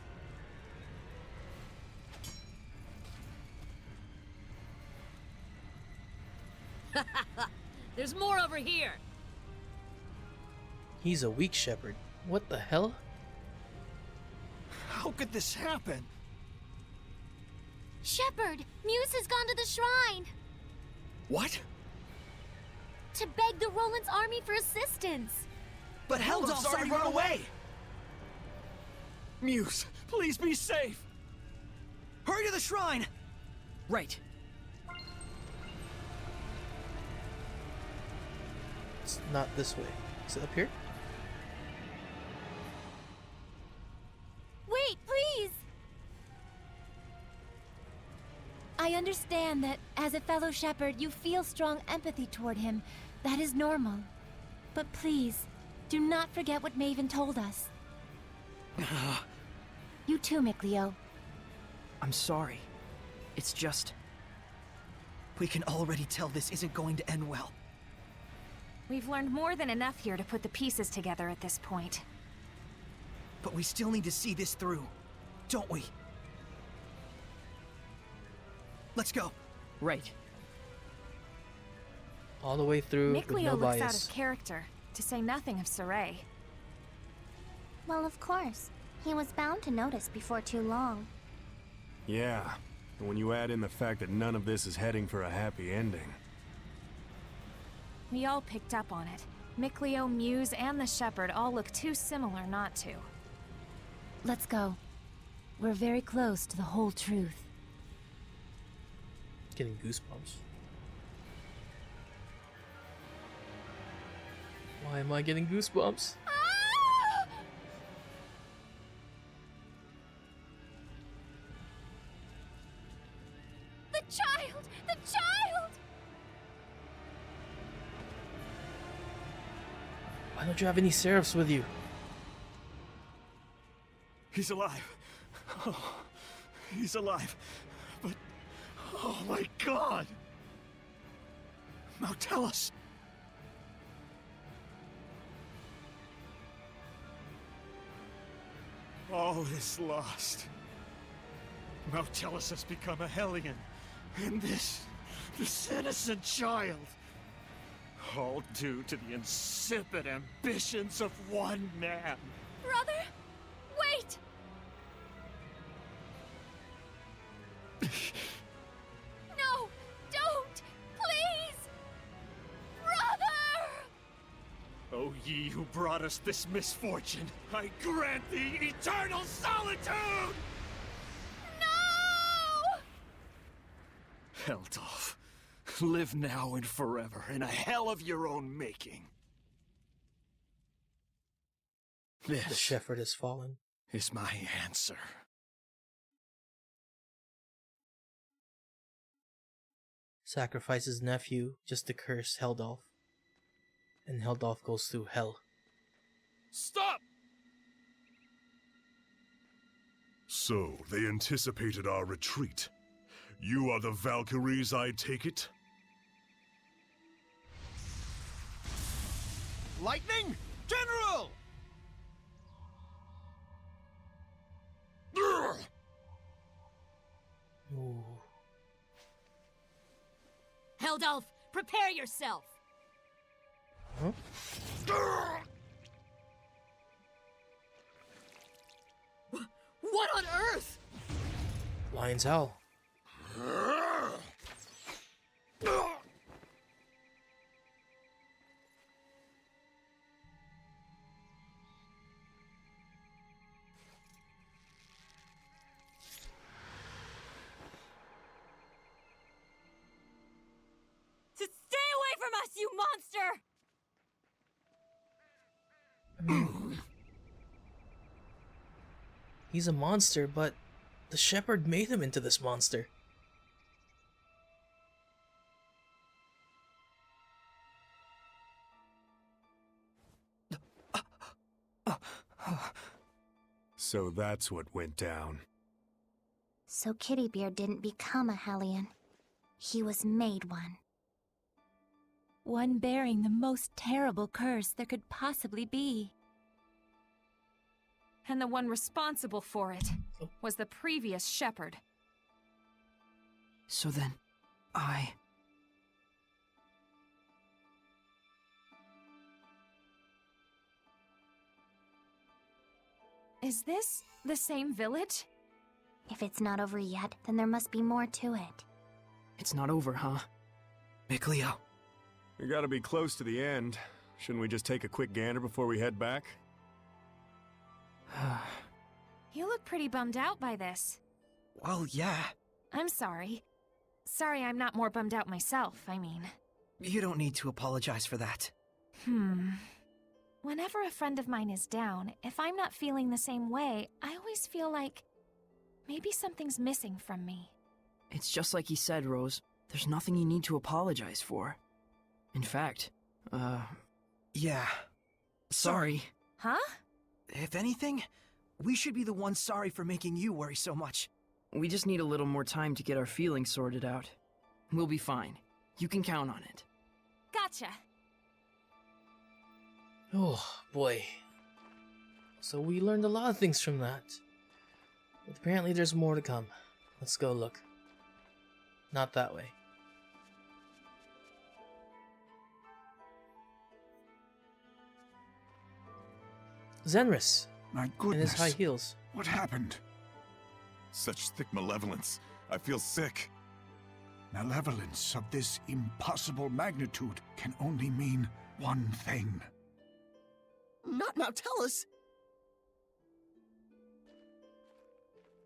There's more over here. He's a weak shepherd. What the hell? How could this happen? Shepherd, Muse has gone to the shrine. What? To beg the Roland's army for assistance. But Heldolf's already run away! Muse, please be safe! Hurry to the shrine! Right. It's not this way. Is it up here? Wait, please! I understand that, as a fellow shepherd, you feel strong empathy toward him. That is normal. But please, do not forget what Maven told us. You too, Mikleo. I'm sorry. It's just... We can already tell this isn't going to end well. We've learned more than enough here to put the pieces together at this point. But we still need to see this through, don't we? Let's go. Right. All the way through with Mikleo no looks bias. out of character, to say nothing of Saray. Well, of course. He was bound to notice before too long. Yeah, and when you add in the fact that none of this is heading for a happy ending. We all picked up on it. Mikleo, Muse, and the Shepherd all look too similar not to. Let's go. We're very close to the whole truth. Getting goosebumps. Why am I getting goosebumps? The child! The child! Why don't you have any seraphs with you? He's alive. Oh, he's alive. But... oh my god! Now tell us! All is lost. Mautellus has become a Hellion. And this innocent child. All due to the insipid ambitions of one man. Brother, wait! No, don't! Please! Brother! O ye who brought us this misfortune, I grant thee eternal solitude! No! Heldolf, Live now and forever in a hell of your own making. This The shepherd has fallen. is my answer. Sacrifices his nephew just to curse Heldolf. And Heldolf goes through hell. Stop! So, they anticipated our retreat. You are the Valkyries, I take it? Lightning! General! Ooh. Heldolf, prepare yourself! Huh? What on earth? Lion's Howl. Stay away from us, you monster! He's a monster, but the shepherd made him into this monster. So that's what went down. So Kittybeard didn't become a Hellion. He was made one. One bearing the most terrible curse there could possibly be. And the one responsible for it was the previous shepherd. So then, Is this the same village? If it's not over yet, then there must be more to it. It's not over, huh? Mikleo. We gotta be close to the end. Shouldn't we just take a quick gander before we head back? You look pretty bummed out by this. Well, yeah. I'm sorry. Sorry I'm not more bummed out myself, I mean. You don't need to apologize for that. Whenever a friend of mine is down, if I'm not feeling the same way, I always feel like maybe something's missing from me. It's just like he said, Rose. There's nothing you need to apologize for. In fact, Yeah. Sorry. Huh? If anything, we should be the ones sorry for making you worry so much. we just need a little more time to get our feelings sorted out. We'll be fine. You can count on it. Gotcha. Oh, boy. So we learned a lot of things from that. But apparently there's more to come. Let's go look. Not that way. Zenris. My In goodness. his high heels. What happened? Such thick malevolence. I feel sick. Malevolence of this impossible magnitude can only mean one thing. Not now, tell us.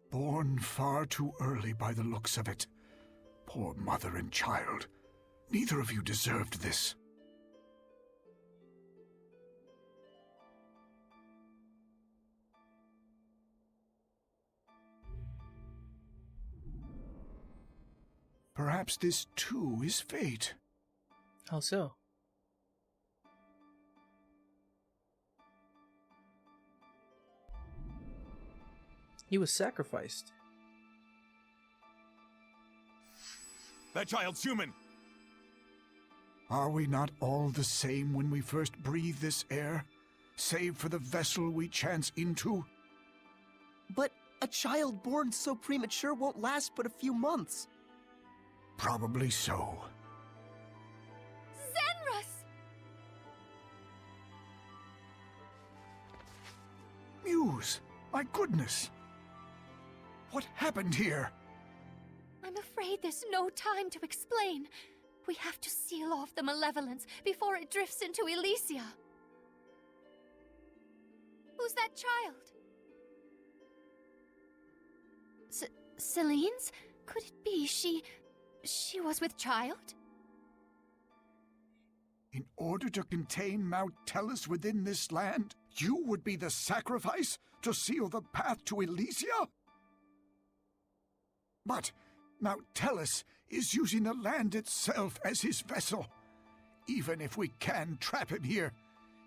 Born far too early by the looks of it. Poor mother and child. Neither of you deserved this. Perhaps this too is fate. How so? He was sacrificed. That child's human. Are we not all the same when we first breathe this air, save for the vessel we chance into? But a child born so premature won't last but a few months. Probably so. Zenris! Muse, my goodness. What happened here? I'm afraid there's no time to explain. We have to seal off the malevolence before it drifts into Elysia. Who's that child? Celine's? Could it be she was with child? In order to contain Mount Tellus within this land, you would be the sacrifice to seal the path to Elysia? But Mount Tellus is using the land itself as his vessel. Even if we can trap him here,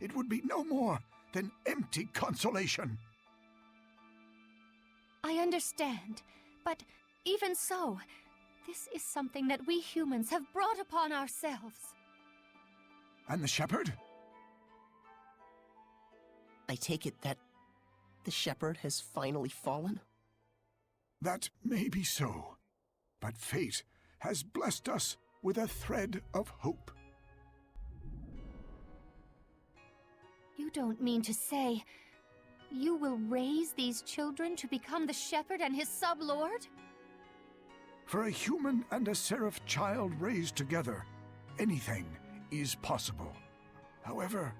it would be no more than empty consolation. I understand, but even so, this is something that we humans have brought upon ourselves. And the shepherd? I take it that the shepherd has finally fallen? That may be so, but fate has blessed us with a thread of hope. You don't mean to say you will raise these children to become the shepherd and his sublord? For a human and a seraph child raised together, anything is possible. However,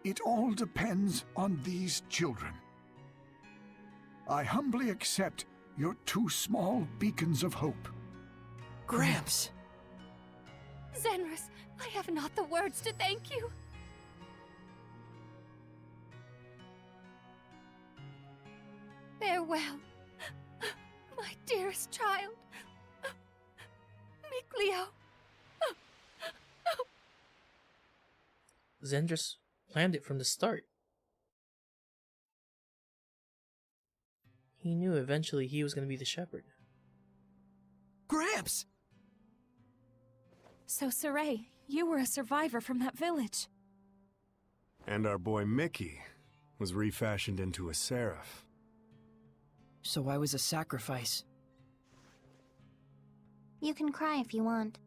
it all depends on these children. I humbly accept your two small beacons of hope. Gramps! Zenris, I have not the words to thank you. Farewell, my dearest child, Mikleo. Zendris planned it from the start. He knew eventually he was going to be the shepherd. Gramps! So, Saray, you were a survivor from that village. And our boy Mickey was refashioned into a seraph. So I was a sacrifice. You can cry if you want.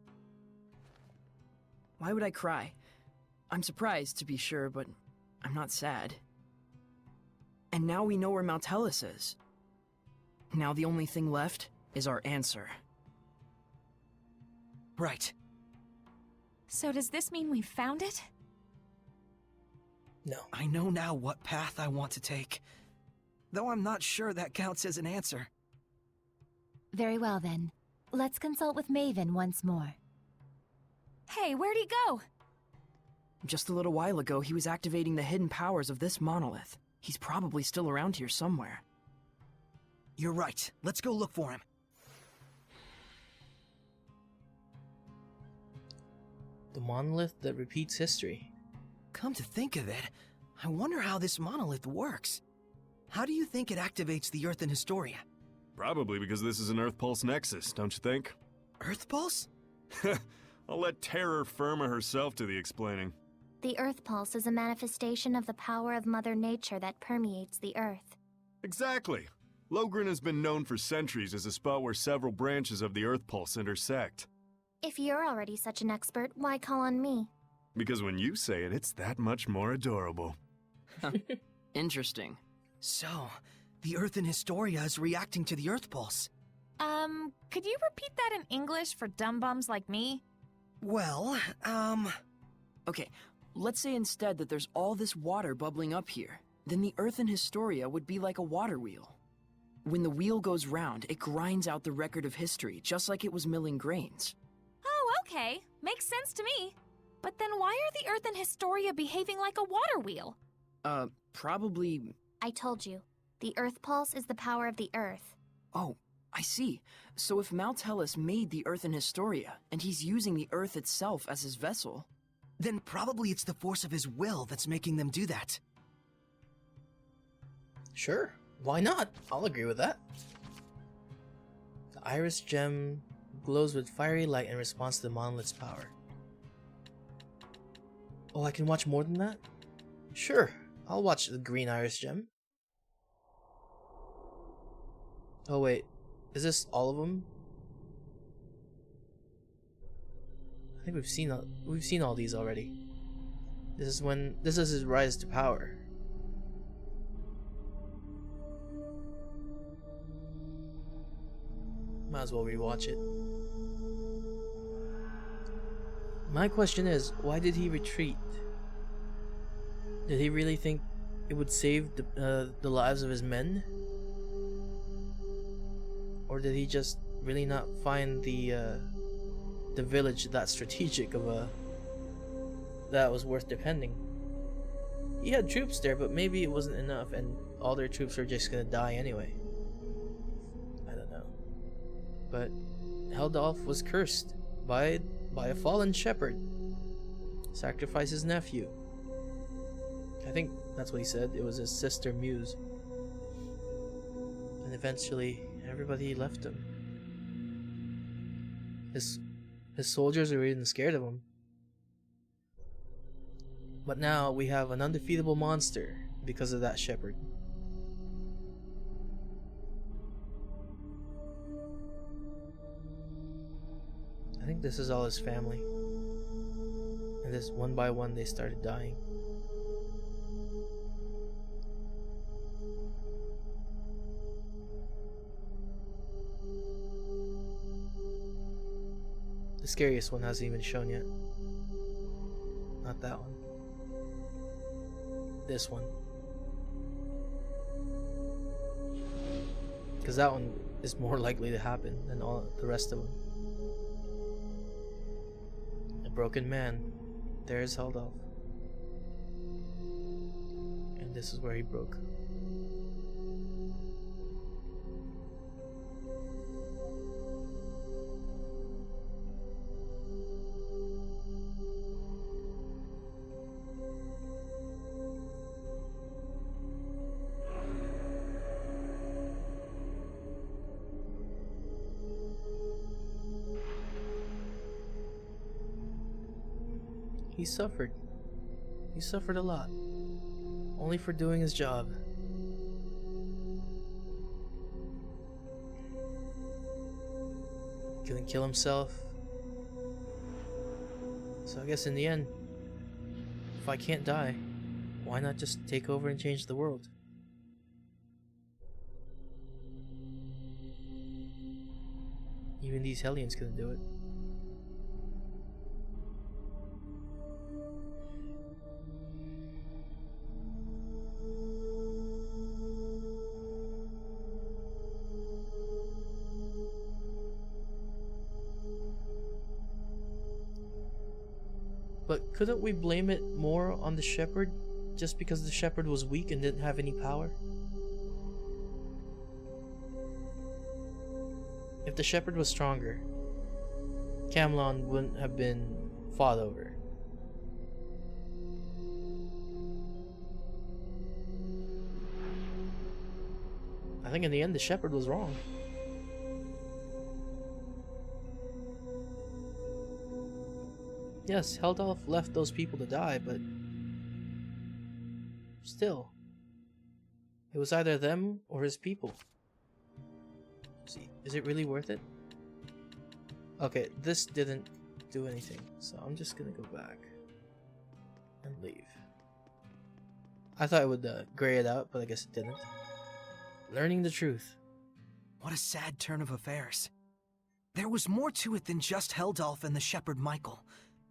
Why would I cry? I'm surprised, to be sure, but I'm not sad. And now we know where Mount Hellas is. Now the only thing left is our answer. Right. So does this mean we've found it? No. I know now what path I want to take. Though I'm not sure that counts as an answer. Very well then. Let's consult with Maven once more. Hey, where'd he go? Just a little while ago, he was activating the hidden powers of this monolith. He's probably still around here somewhere. You're right. Let's go look for him. The monolith that repeats history. Come to think of it, I wonder how this monolith works. How do you think it activates the Earth in Historia? Probably because this is an Earth Pulse Nexus, don't you think? Earth Pulse? I'll let Terror Firma herself do the explaining. The Earth Pulse is a manifestation of the power of Mother Nature that permeates the Earth. Exactly. Logren has been known for centuries as a spot where several branches of the Earth Pulse intersect. If you're already such an expert, why call on me? Because when you say it, it's that much more adorable. Interesting. So, the Earth in Historia is reacting to the Earth Pulse. Could you repeat that in English for dumb bums like me? Well, Okay, let's say instead that there's all this water bubbling up here. Then the Earth in Historia would be like a water wheel. When the wheel goes round, it grinds out the record of history, just like it was milling grains. Oh, okay. Makes sense to me. But then why are the Earth in Historia behaving like a water wheel? Probably... I told you. The Earth Pulse is the power of the Earth. Oh, I see. So if Mount Hellas made the Earth in Historia, and he's using the Earth itself as his vessel... Then probably it's the force of his will that's making them do that. Sure, why not? I'll agree with that. The Iris Gem glows with fiery light in response to the monolith's power. Oh, I can watch more than that? Sure, I'll watch the green Iris Gem. Oh wait, is this all of them? I think we've seen all these already. This is his rise to power. Might as well rewatch it. My question is, why did he retreat? Did he really think it would save the lives of his men? Or did he just really not find the village that strategic of a that was worth defending. He had troops there, but maybe it wasn't enough, and all their troops were just gonna die anyway. I don't know. But Heldolf was cursed by a fallen shepherd. Sacrificed his nephew. I think that's what he said. It was his sister Muse. And eventually, everybody left him. His soldiers were even scared of him. But now we have an undefeatable monster because of that shepherd. I think this is all his family. And this one by one they started dying. The scariest one hasn't even shown yet. Not that one. This one. Because that one is more likely to happen than all the rest of them. A broken man. There's Heldolf. And this is where he broke. He suffered. He suffered a lot. Only for doing his job. Couldn't kill himself. So I guess in the end, if I can't die, why not just take over and change the world? Even these Hellions couldn't do it. But couldn't we blame it more on the shepherd, just because the shepherd was weak and didn't have any power? If the shepherd was stronger, Camelon wouldn't have been fought over. I think in the end the shepherd was wrong. Yes, Heldolf left those people to die, but still, it was either them or his people. See, is it really worth it? Okay, this didn't do anything, so I'm just gonna go back and leave. I thought it would gray it out, but I guess it didn't. Learning the truth. What a sad turn of affairs. There was more to it than just Heldolf and the shepherd Michael.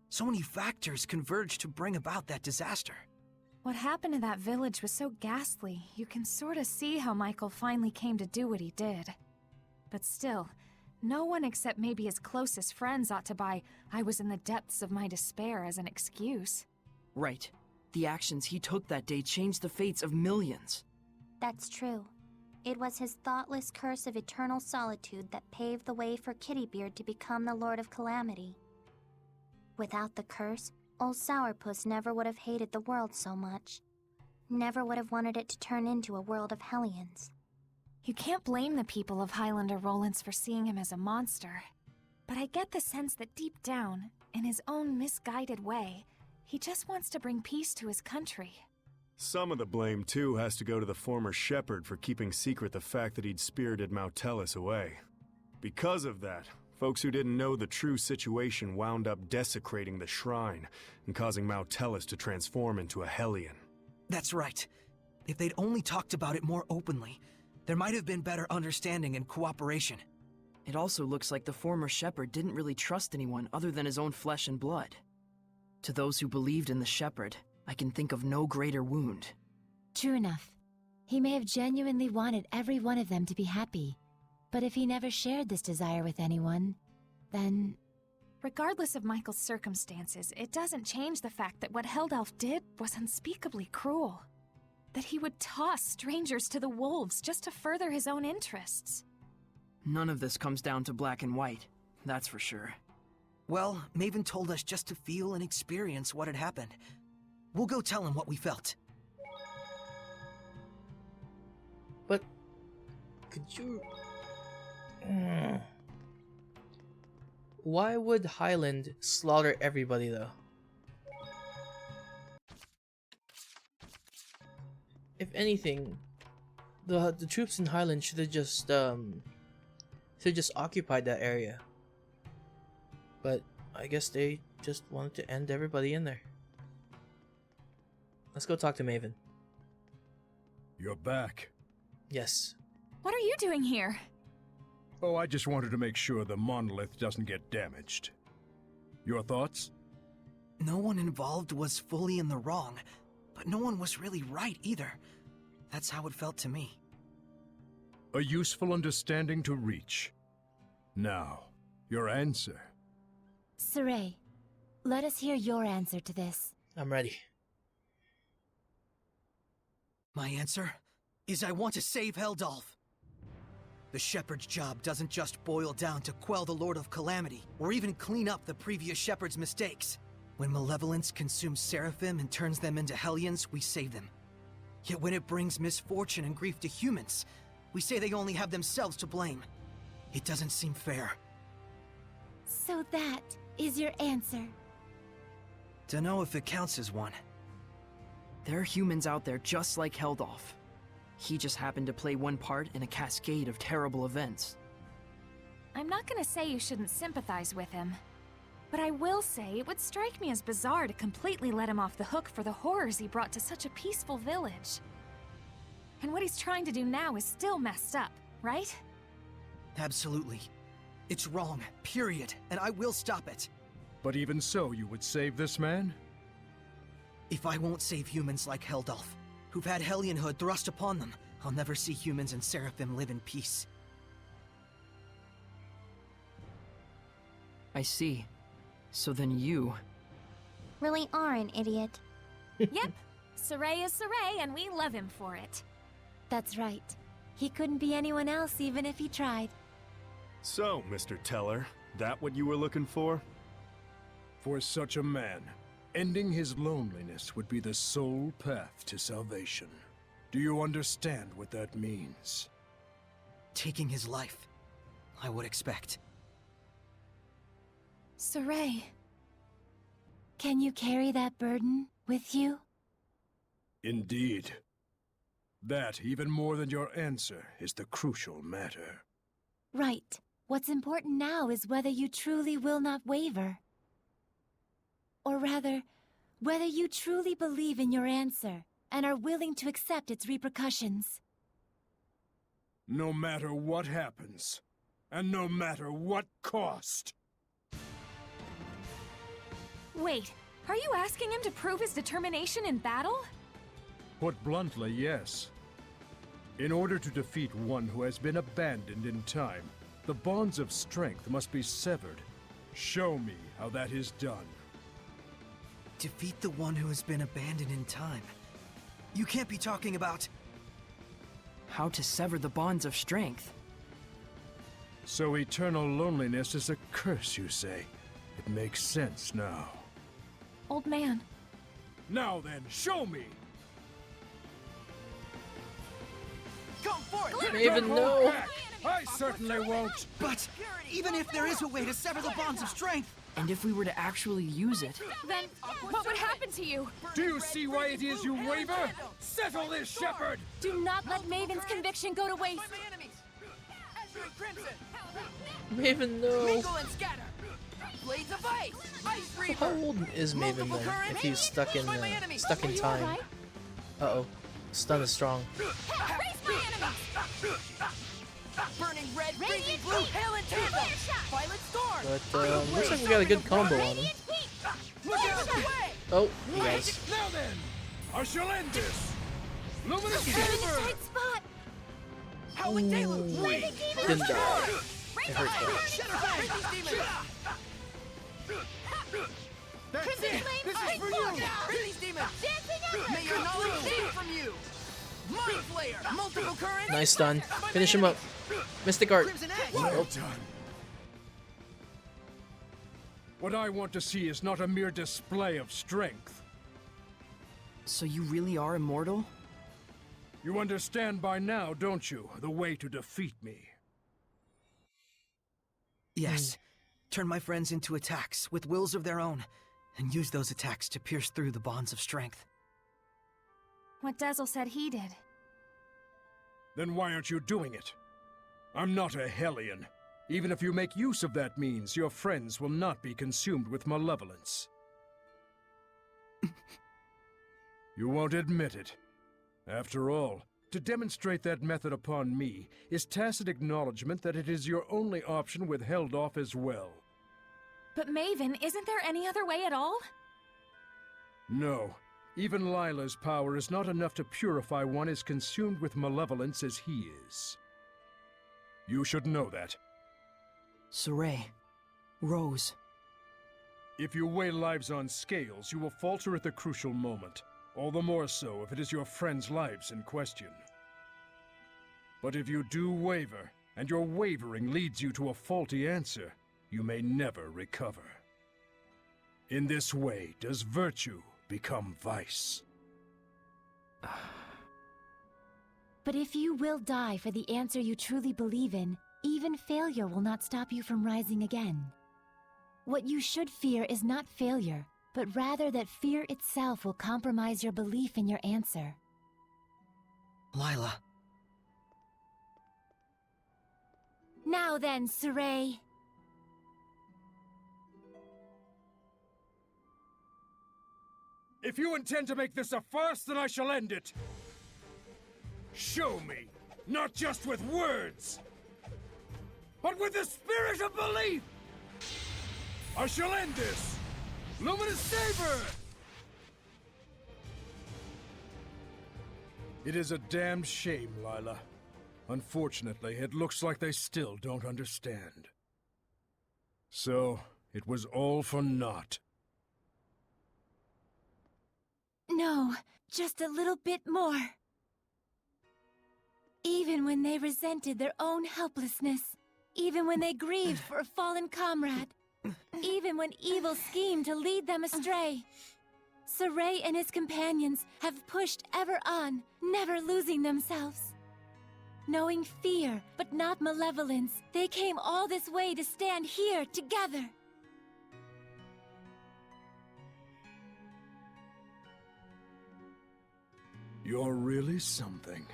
So many factors converged to bring about that disaster. What happened to that village was so ghastly, you can sort of see how Michael finally came to do what he did. But still, no one except maybe his closest friends ought to buy "I was in the depths of my despair" as an excuse. Right. The actions he took that day changed the fates of millions. That's true. It was his thoughtless curse of eternal solitude that paved the way for Kittybeard to become the Lord of Calamity. Without the curse, old Sourpuss never would have hated the world so much. Never would have wanted it to turn into a world of Hellions. You can't blame the people of Highlander Rollins for seeing him as a monster. But I get the sense that deep down, in his own misguided way, he just wants to bring peace to his country. Some of the blame, too, has to go to the former shepherd for keeping secret the fact that he'd spirited Mautellus away. Because of that, folks who didn't know the true situation wound up desecrating the shrine and causing Mautellus to transform into a Hellion. That's right. If they'd only talked about it more openly, there might have been better understanding and cooperation. It also looks like the former shepherd didn't really trust anyone other than his own flesh and blood. To those who believed in the shepherd, I can think of no greater wound. True enough. He may have genuinely wanted every one of them to be happy. But if he never shared this desire with anyone, then Regardless of Michael's circumstances, it doesn't change the fact that what Heldelf did was unspeakably cruel. That he would toss strangers to the wolves just to further his own interests. None of this comes down to black and white, that's for sure. Well, Maven told us just to feel and experience what had happened. We'll go tell him what we felt. But could you... Why would Highland slaughter everybody though? If anything, the troops in Highland should have just occupied that area. But I guess they just wanted to end everybody in there. Let's go talk to Maven. You're back. Yes. What are you doing here? Oh, I just wanted to make sure the monolith doesn't get damaged. Your thoughts? No one involved was fully in the wrong, but no one was really right either. That's how it felt to me. A useful understanding to reach. Now, your answer. Saray, let us hear your answer to this. I'm ready. My answer is I want to save Heldalf. The Shepherd's job doesn't just boil down to quell the Lord of Calamity, or even clean up the previous Shepherd's mistakes. When malevolence consumes Seraphim and turns them into Hellions, we save them. Yet when it brings misfortune and grief to humans, we say they only have themselves to blame. It doesn't seem fair. So that is your answer. Dunno if it counts as one. There are humans out there just like Heldalf. He just happened to play one part in a cascade of terrible events. I'm not gonna say you shouldn't sympathize with him, but I will say it would strike me as bizarre to completely let him off the hook for the horrors he brought to such a peaceful village. And what he's trying to do now is still messed up, right? Absolutely. It's wrong, period, and I will stop it. But even so, you would save this man? If I won't save humans like Heldalf, who've had Hellionhood thrust upon them, I'll never see humans and Seraphim live in peace. I see. So then you... really are an idiot. Yep. Saray is Saray, and we love him for it. That's right. He couldn't be anyone else even if he tried. So, Mr. Teller, that what you were looking for? For such a man, ending his loneliness would be the sole path to salvation. Do you understand what that means? Taking his life, I would expect. Saray. Can you carry that burden with you? Indeed. That, even more than your answer, is the crucial matter. Right. What's important now is whether you truly will not waver. Or rather, whether you truly believe in your answer and are willing to accept its repercussions. No matter what happens, and no matter what cost. Wait, are you asking him to prove his determination in battle? Put bluntly, yes. In order to defeat one who has been abandoned in time, the bonds of strength must be severed. Show me how that is done. Defeat the one who has been abandoned in time? You can't be talking about... How to sever the bonds of strength. So eternal loneliness is a curse, you say? It makes sense now. Old man. Now then, show me! Come forth! Maven, no! I certainly won't! But even if there is a way to sever the bonds of strength... And if we were to actually use it... Then what would happen to you? Do you see why it is you waver? Settle this, Shepherd! Do not let Maven's conviction go to waste. Maven, no! Mingle and scatter! Blades of ice! Ice reaver! How old is Maven then? If he's stuck in time. Uh-oh. Stun is strong. Burning red, freezing blue, hail and tandem! Violet storm! But looks like we got a good combo on him. Oh, he does. Now then, I shall end this! Luminous Saber! Tight spot! Howling Deluge! Didn't die. It hurt though. Rid these demons! May your knowledge fade from you! Mind Flayer! Multiple currents! Nice stun. Finish him up. Mystic Art. Well Nope. done. What I want to see is not a mere display of strength. So you really are immortal? You understand by now, don't you, the way to defeat me? Yes. Turn my friends into attacks with wills of their own, and use those attacks to pierce through the bonds of strength. What Dazzle said he did. Then why aren't you doing it? I'm not a Hellion. Even if you make use of that means, your friends will not be consumed with malevolence. You won't admit it. After all, to demonstrate that method upon me is tacit acknowledgement that it is your only option withheld off as well. But Maven, isn't there any other way at all? No. Even Lila's power is not enough to purify one as consumed with malevolence as he is. You should know that. Saray. Rose. If you weigh lives on scales, you will falter at the crucial moment. All the more so if it is your friends' lives in question. But if you do waver, and your wavering leads you to a faulty answer, you may never recover. In this way does virtue become vice. But if you will die for the answer you truly believe in, even failure will not stop you from rising again. What you should fear is not failure, but rather that fear itself will compromise your belief in your answer. Lila. Now then, Saray. If you intend to make this a farce, then I shall end it. Show me, not just with words, but with the spirit of belief. I shall end this. Luminous Saber! It is a damned shame, Lila. Unfortunately, it looks like they still don't understand. So, it was all for naught. No, just a little bit more. Even when they resented their own helplessness, even when they grieved for a fallen comrade, even when evil schemed to lead them astray, Saray and his companions have pushed ever on, never losing themselves. Knowing fear, but not malevolence, they came all this way to stand here together. You're really something.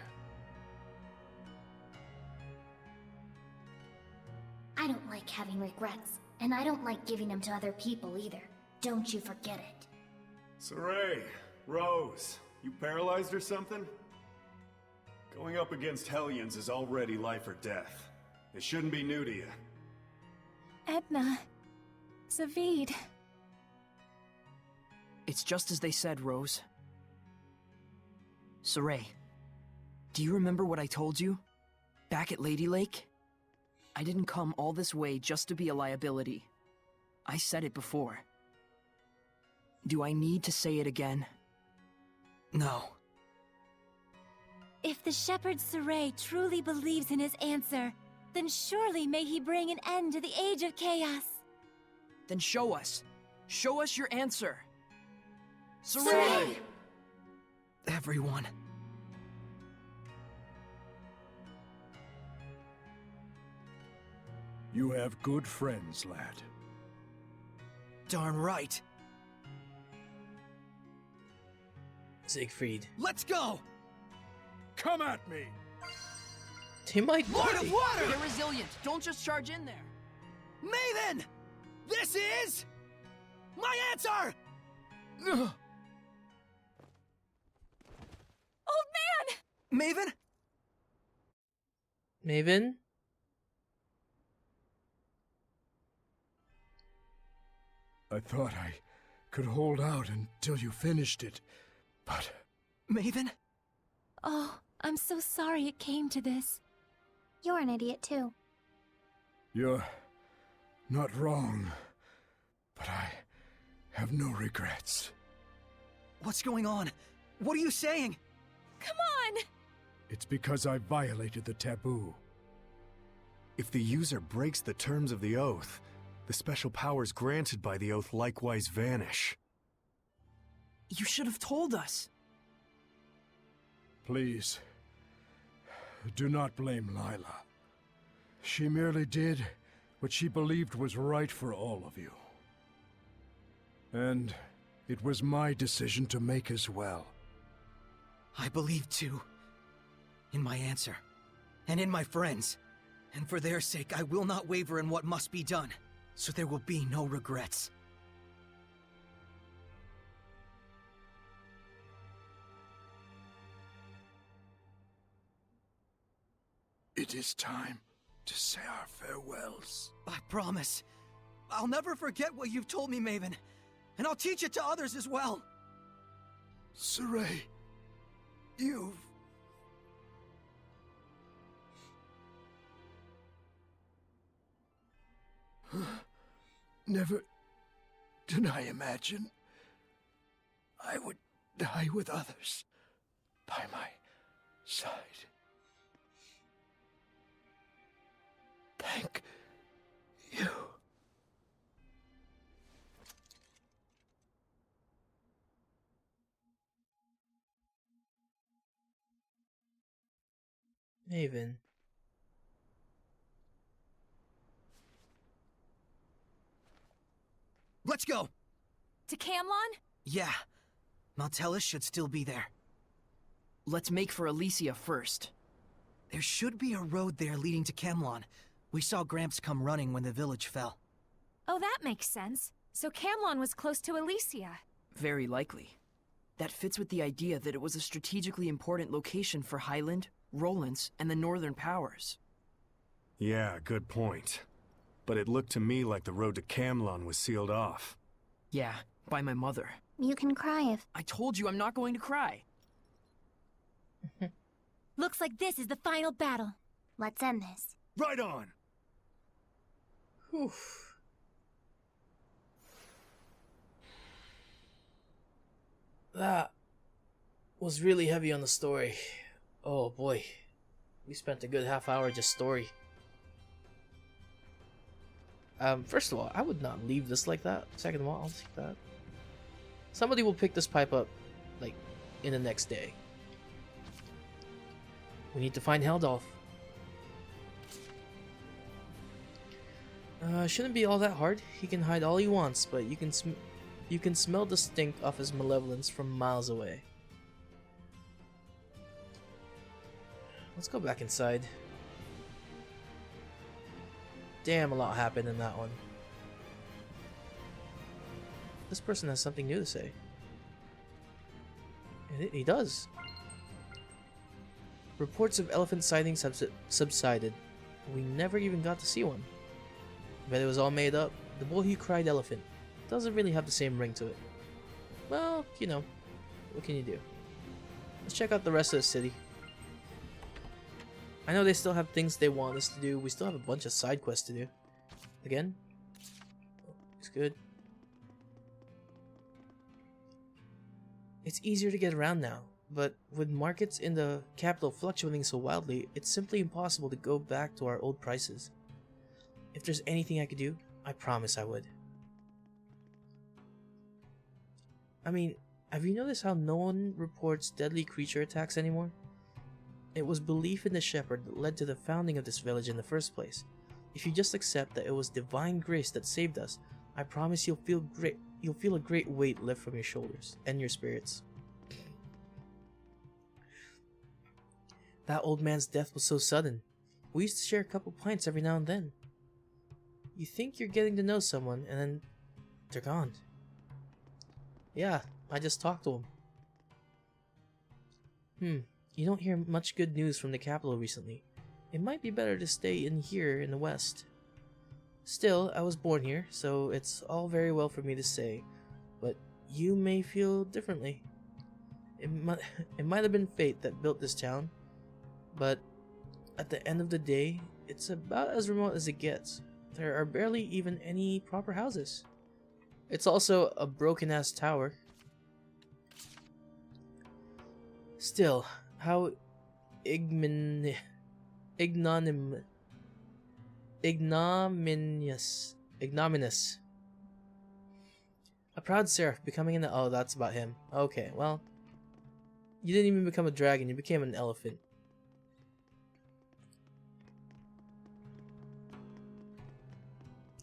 I don't like having regrets, and I don't like giving them to other people either. Don't you forget it. Saray, Rose, you paralyzed or something? Going up against Hellions is already life or death. It shouldn't be new to you. Edna. Zaveid. It's just as they said, Rose. Saray, do you remember what I told you? Back at Lady Lake? I didn't come all this way just to be a liability. I said it before. Do I need to say it again? No. If the shepherd Saray truly believes in his answer, then surely may he bring an end to the Age of Chaos. Then show us. Show us your answer. Saray! Everyone. You have good friends, lad. Darn right. Siegfried. Let's go! Come at me! He might Lord die. of Water! They're resilient. Don't just charge in there. Maven! This is... my answer! Old man! Maven? Maven? I thought I could hold out until you finished it, but... Maven? Oh, I'm so sorry it came to this. You're an idiot too. You're not wrong, but I have no regrets. What's going on? What are you saying? Come on! It's because I violated the taboo. If the user breaks the terms of the oath, the special powers granted by the oath likewise vanish. You should have told us. Please, do not blame Lila. She merely did what she believed was right for all of you. And it was my decision to make as well. I believe too. In my answer. And in my friends. And for their sake, I will not waver in what must be done. So there will be no regrets. It is time to say our farewells. I promise. I'll never forget what you've told me, Maven. And I'll teach it to others as well. Saray, you've... Never did I imagine I would die with others by my side. Thank you. Maven. Let's go! To Camlon? Yeah. Maltellus should still be there. Let's make for Elysia first. There should be a road there leading to Camlon. We saw Gramps come running when the village fell. Oh, that makes sense. So Camlon was close to Elysia. Very likely. That fits with the idea that it was a strategically important location for Highland, Rollins, and the Northern Powers. Yeah, good point. But it looked to me like the road to Camlon was sealed off. Yeah, by my mother. You can cry if... I told you I'm not going to cry. Looks like this is the final battle. Let's end this. Right on! Whew. That was really heavy on the story. Oh boy. We spent a good half hour just story. First of all, I would not leave this like that. Second of all, I'll take that. Somebody will pick this pipe up, like, in the next day. We need to find Heldolf. Shouldn't be all that hard. He can hide all he wants, but you can smell the stink of his malevolence from miles away. Let's go back inside. Damn, a lot happened in that one. This person has something new to say. And he does. Reports of elephant sightings have subsided. We never even got to see one. Bet it was all made up. The boy who cried elephant doesn't really have the same ring to it. Well, you know, what can you do? Let's check out the rest of the city. I know they still have things they want us to do. We still have a bunch of side quests to do. Again? It's good. It's easier to get around now, but with markets in the capital fluctuating so wildly, it's simply impossible to go back to our old prices. If there's anything I could do, I promise I would. I mean, have you noticed how no one reports deadly creature attacks anymore? It was belief in the shepherd that led to the founding of this village in the first place. If you just accept that it was divine grace that saved us, I promise you'll feel great. You'll feel a great weight lift from your shoulders and your spirits. That old man's death was so sudden. We used to share a couple pints every now and then. You think you're getting to know someone, and then they're gone. Yeah, I just talked to him. You don't hear much good news from the capital recently. It might be better to stay in here in the west. Still, I was born here, so it's all very well for me to say, but you may feel differently. It might have been fate that built this town, but at the end of the day, it's about as remote as it gets. There are barely even any proper houses. It's also a broken-ass tower. Still, how ignominious. A proud seraph becoming an... Oh, that's about him. Okay, well... You didn't even become a dragon, you became an elephant.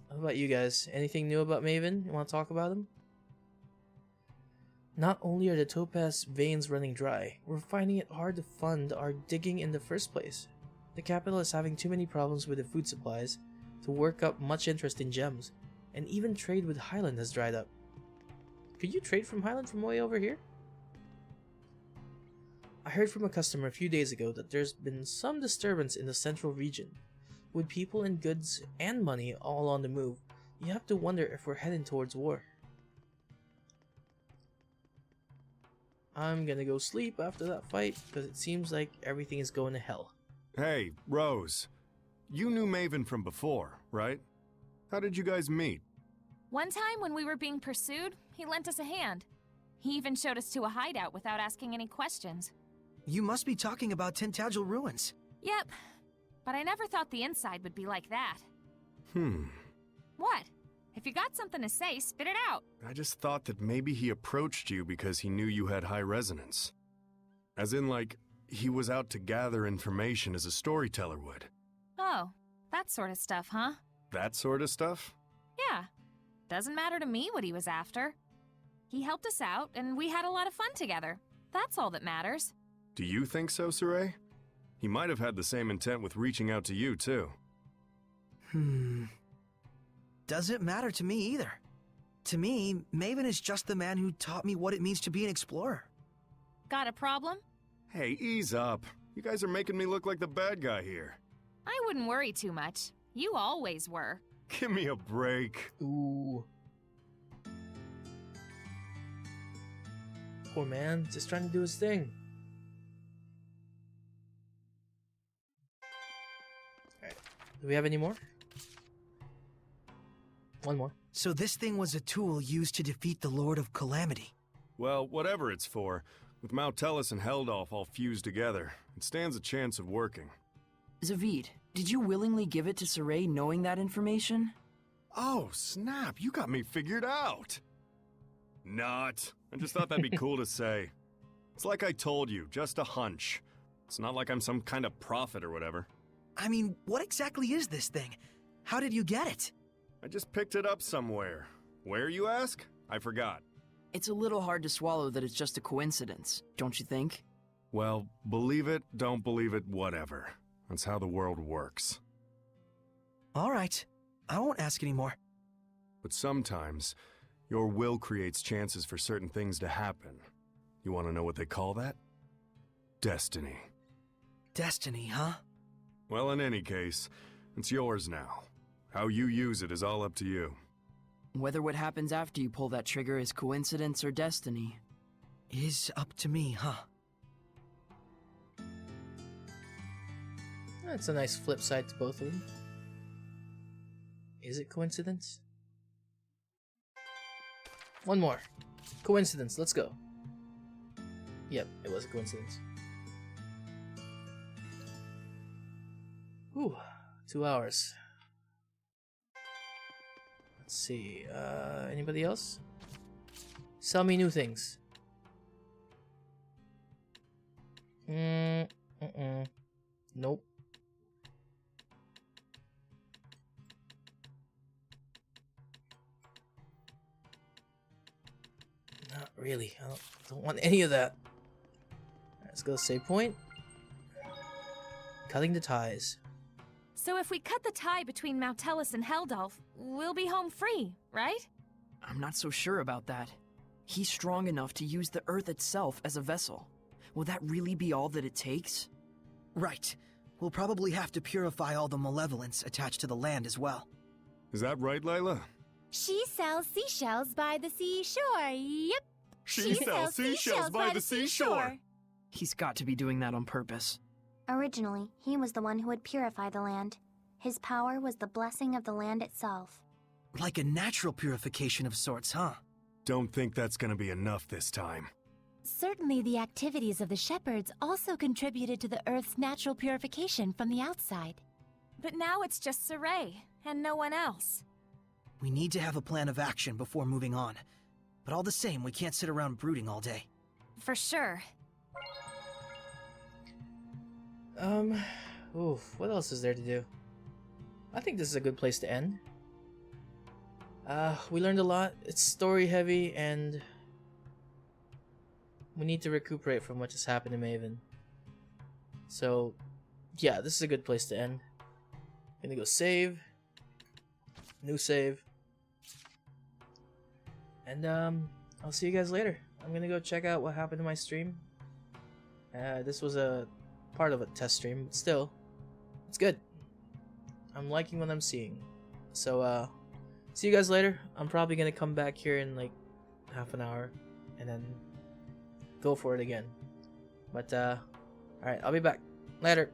What about you guys? Anything new about Maven? You want to talk about him? Not only are the topaz veins running dry, we're finding it hard to fund our digging in the first place. The capital is having too many problems with the food supplies to work up much interest in gems, and even trade with Highland has dried up. Could you trade from Highland from way over here? I heard from a customer a few days ago that there's been some disturbance in the central region. With people and goods and money all on the move, you have to wonder if we're heading towards war. I'm gonna go sleep after that fight, because it seems like everything is going to hell. Hey, Rose. You knew Maven from before, right? How did you guys meet? One time when we were being pursued, he lent us a hand. He even showed us to a hideout without asking any questions. You must be talking about Tintagel ruins. Yep, but I never thought the inside would be like that. What? If you got something to say, spit it out. I just thought that maybe he approached you because he knew you had high resonance. As in, like, he was out to gather information as a storyteller would. Oh, that sort of stuff, huh? That sort of stuff? Yeah. Doesn't matter to me what he was after. He helped us out, and we had a lot of fun together. That's all that matters. Do you think so, Saray? He might have had the same intent with reaching out to you, too. Doesn't matter to me either. To me, Maven is just the man who taught me what it means to be an explorer. Got a problem? Hey, ease up. You guys are making me look like the bad guy here. I wouldn't worry too much. You always were. Give me a break. Ooh. Poor man, just trying to do his thing. Alright, do we have any more? One more. So this thing was a tool used to defeat the Lord of Calamity. Well, whatever it's for, with Mautellus and Heldolf all fused together, it stands a chance of working. Zavid, did you willingly give it to Saray knowing that information? Oh, snap, you got me figured out! Not. I just thought that'd be cool to say. It's like I told you, just a hunch. It's not like I'm some kind of prophet or whatever. I mean, what exactly is this thing? How did you get it? I just picked it up somewhere. Where, you ask? I forgot. It's a little hard to swallow that it's just a coincidence, don't you think? Well, believe it, don't believe it, whatever. That's how the world works. All right. I won't ask anymore. But sometimes, your will creates chances for certain things to happen. You want to know what they call that? Destiny. Destiny, huh? Well, in any case, it's yours now. How you use it is all up to you. Whether what happens after you pull that trigger is coincidence or destiny. Is up to me, huh? That's a nice flip side to both of them. Is it coincidence? One more. Coincidence, let's go. Yep, it was a coincidence. Whew, 2 hours. Let's see, anybody else? Sell me new things. Nope. Not really. I don't want any of that. Let's go save point. Cutting the ties. So if we cut the tie between Mautellus and Heldolf, we'll be home free, right? I'm not so sure about that. He's strong enough to use the Earth itself as a vessel. Will that really be all that it takes? Right. We'll probably have to purify all the malevolence attached to the land as well. Is that right, Layla? She sells seashells by the seashore, yep. She sells seashells by the seashore. He's got to be doing that on purpose. Originally, he was the one who would purify the land. His power was the blessing of the land itself. Like a natural purification of sorts, huh? Don't think that's gonna be enough this time. Certainly the activities of the shepherds also contributed to the Earth's natural purification from the outside. But now it's just Saray, and no one else. We need to have a plan of action before moving on. But all the same, we can't sit around brooding all day. For sure. Oof, what else is there to do? I think this is a good place to end. We learned a lot. It's story heavy, and we need to recuperate from what just happened to Maven. So, yeah, this is a good place to end. Gonna go save. New save. And, I'll see you guys later. I'm gonna go check out what happened to my stream. This was a part of a test stream, but still, it's good. I'm liking what I'm seeing. So, see you guys later. I'm probably gonna come back here in like half an hour and then go for it again. But, alright, I'll be back. Later.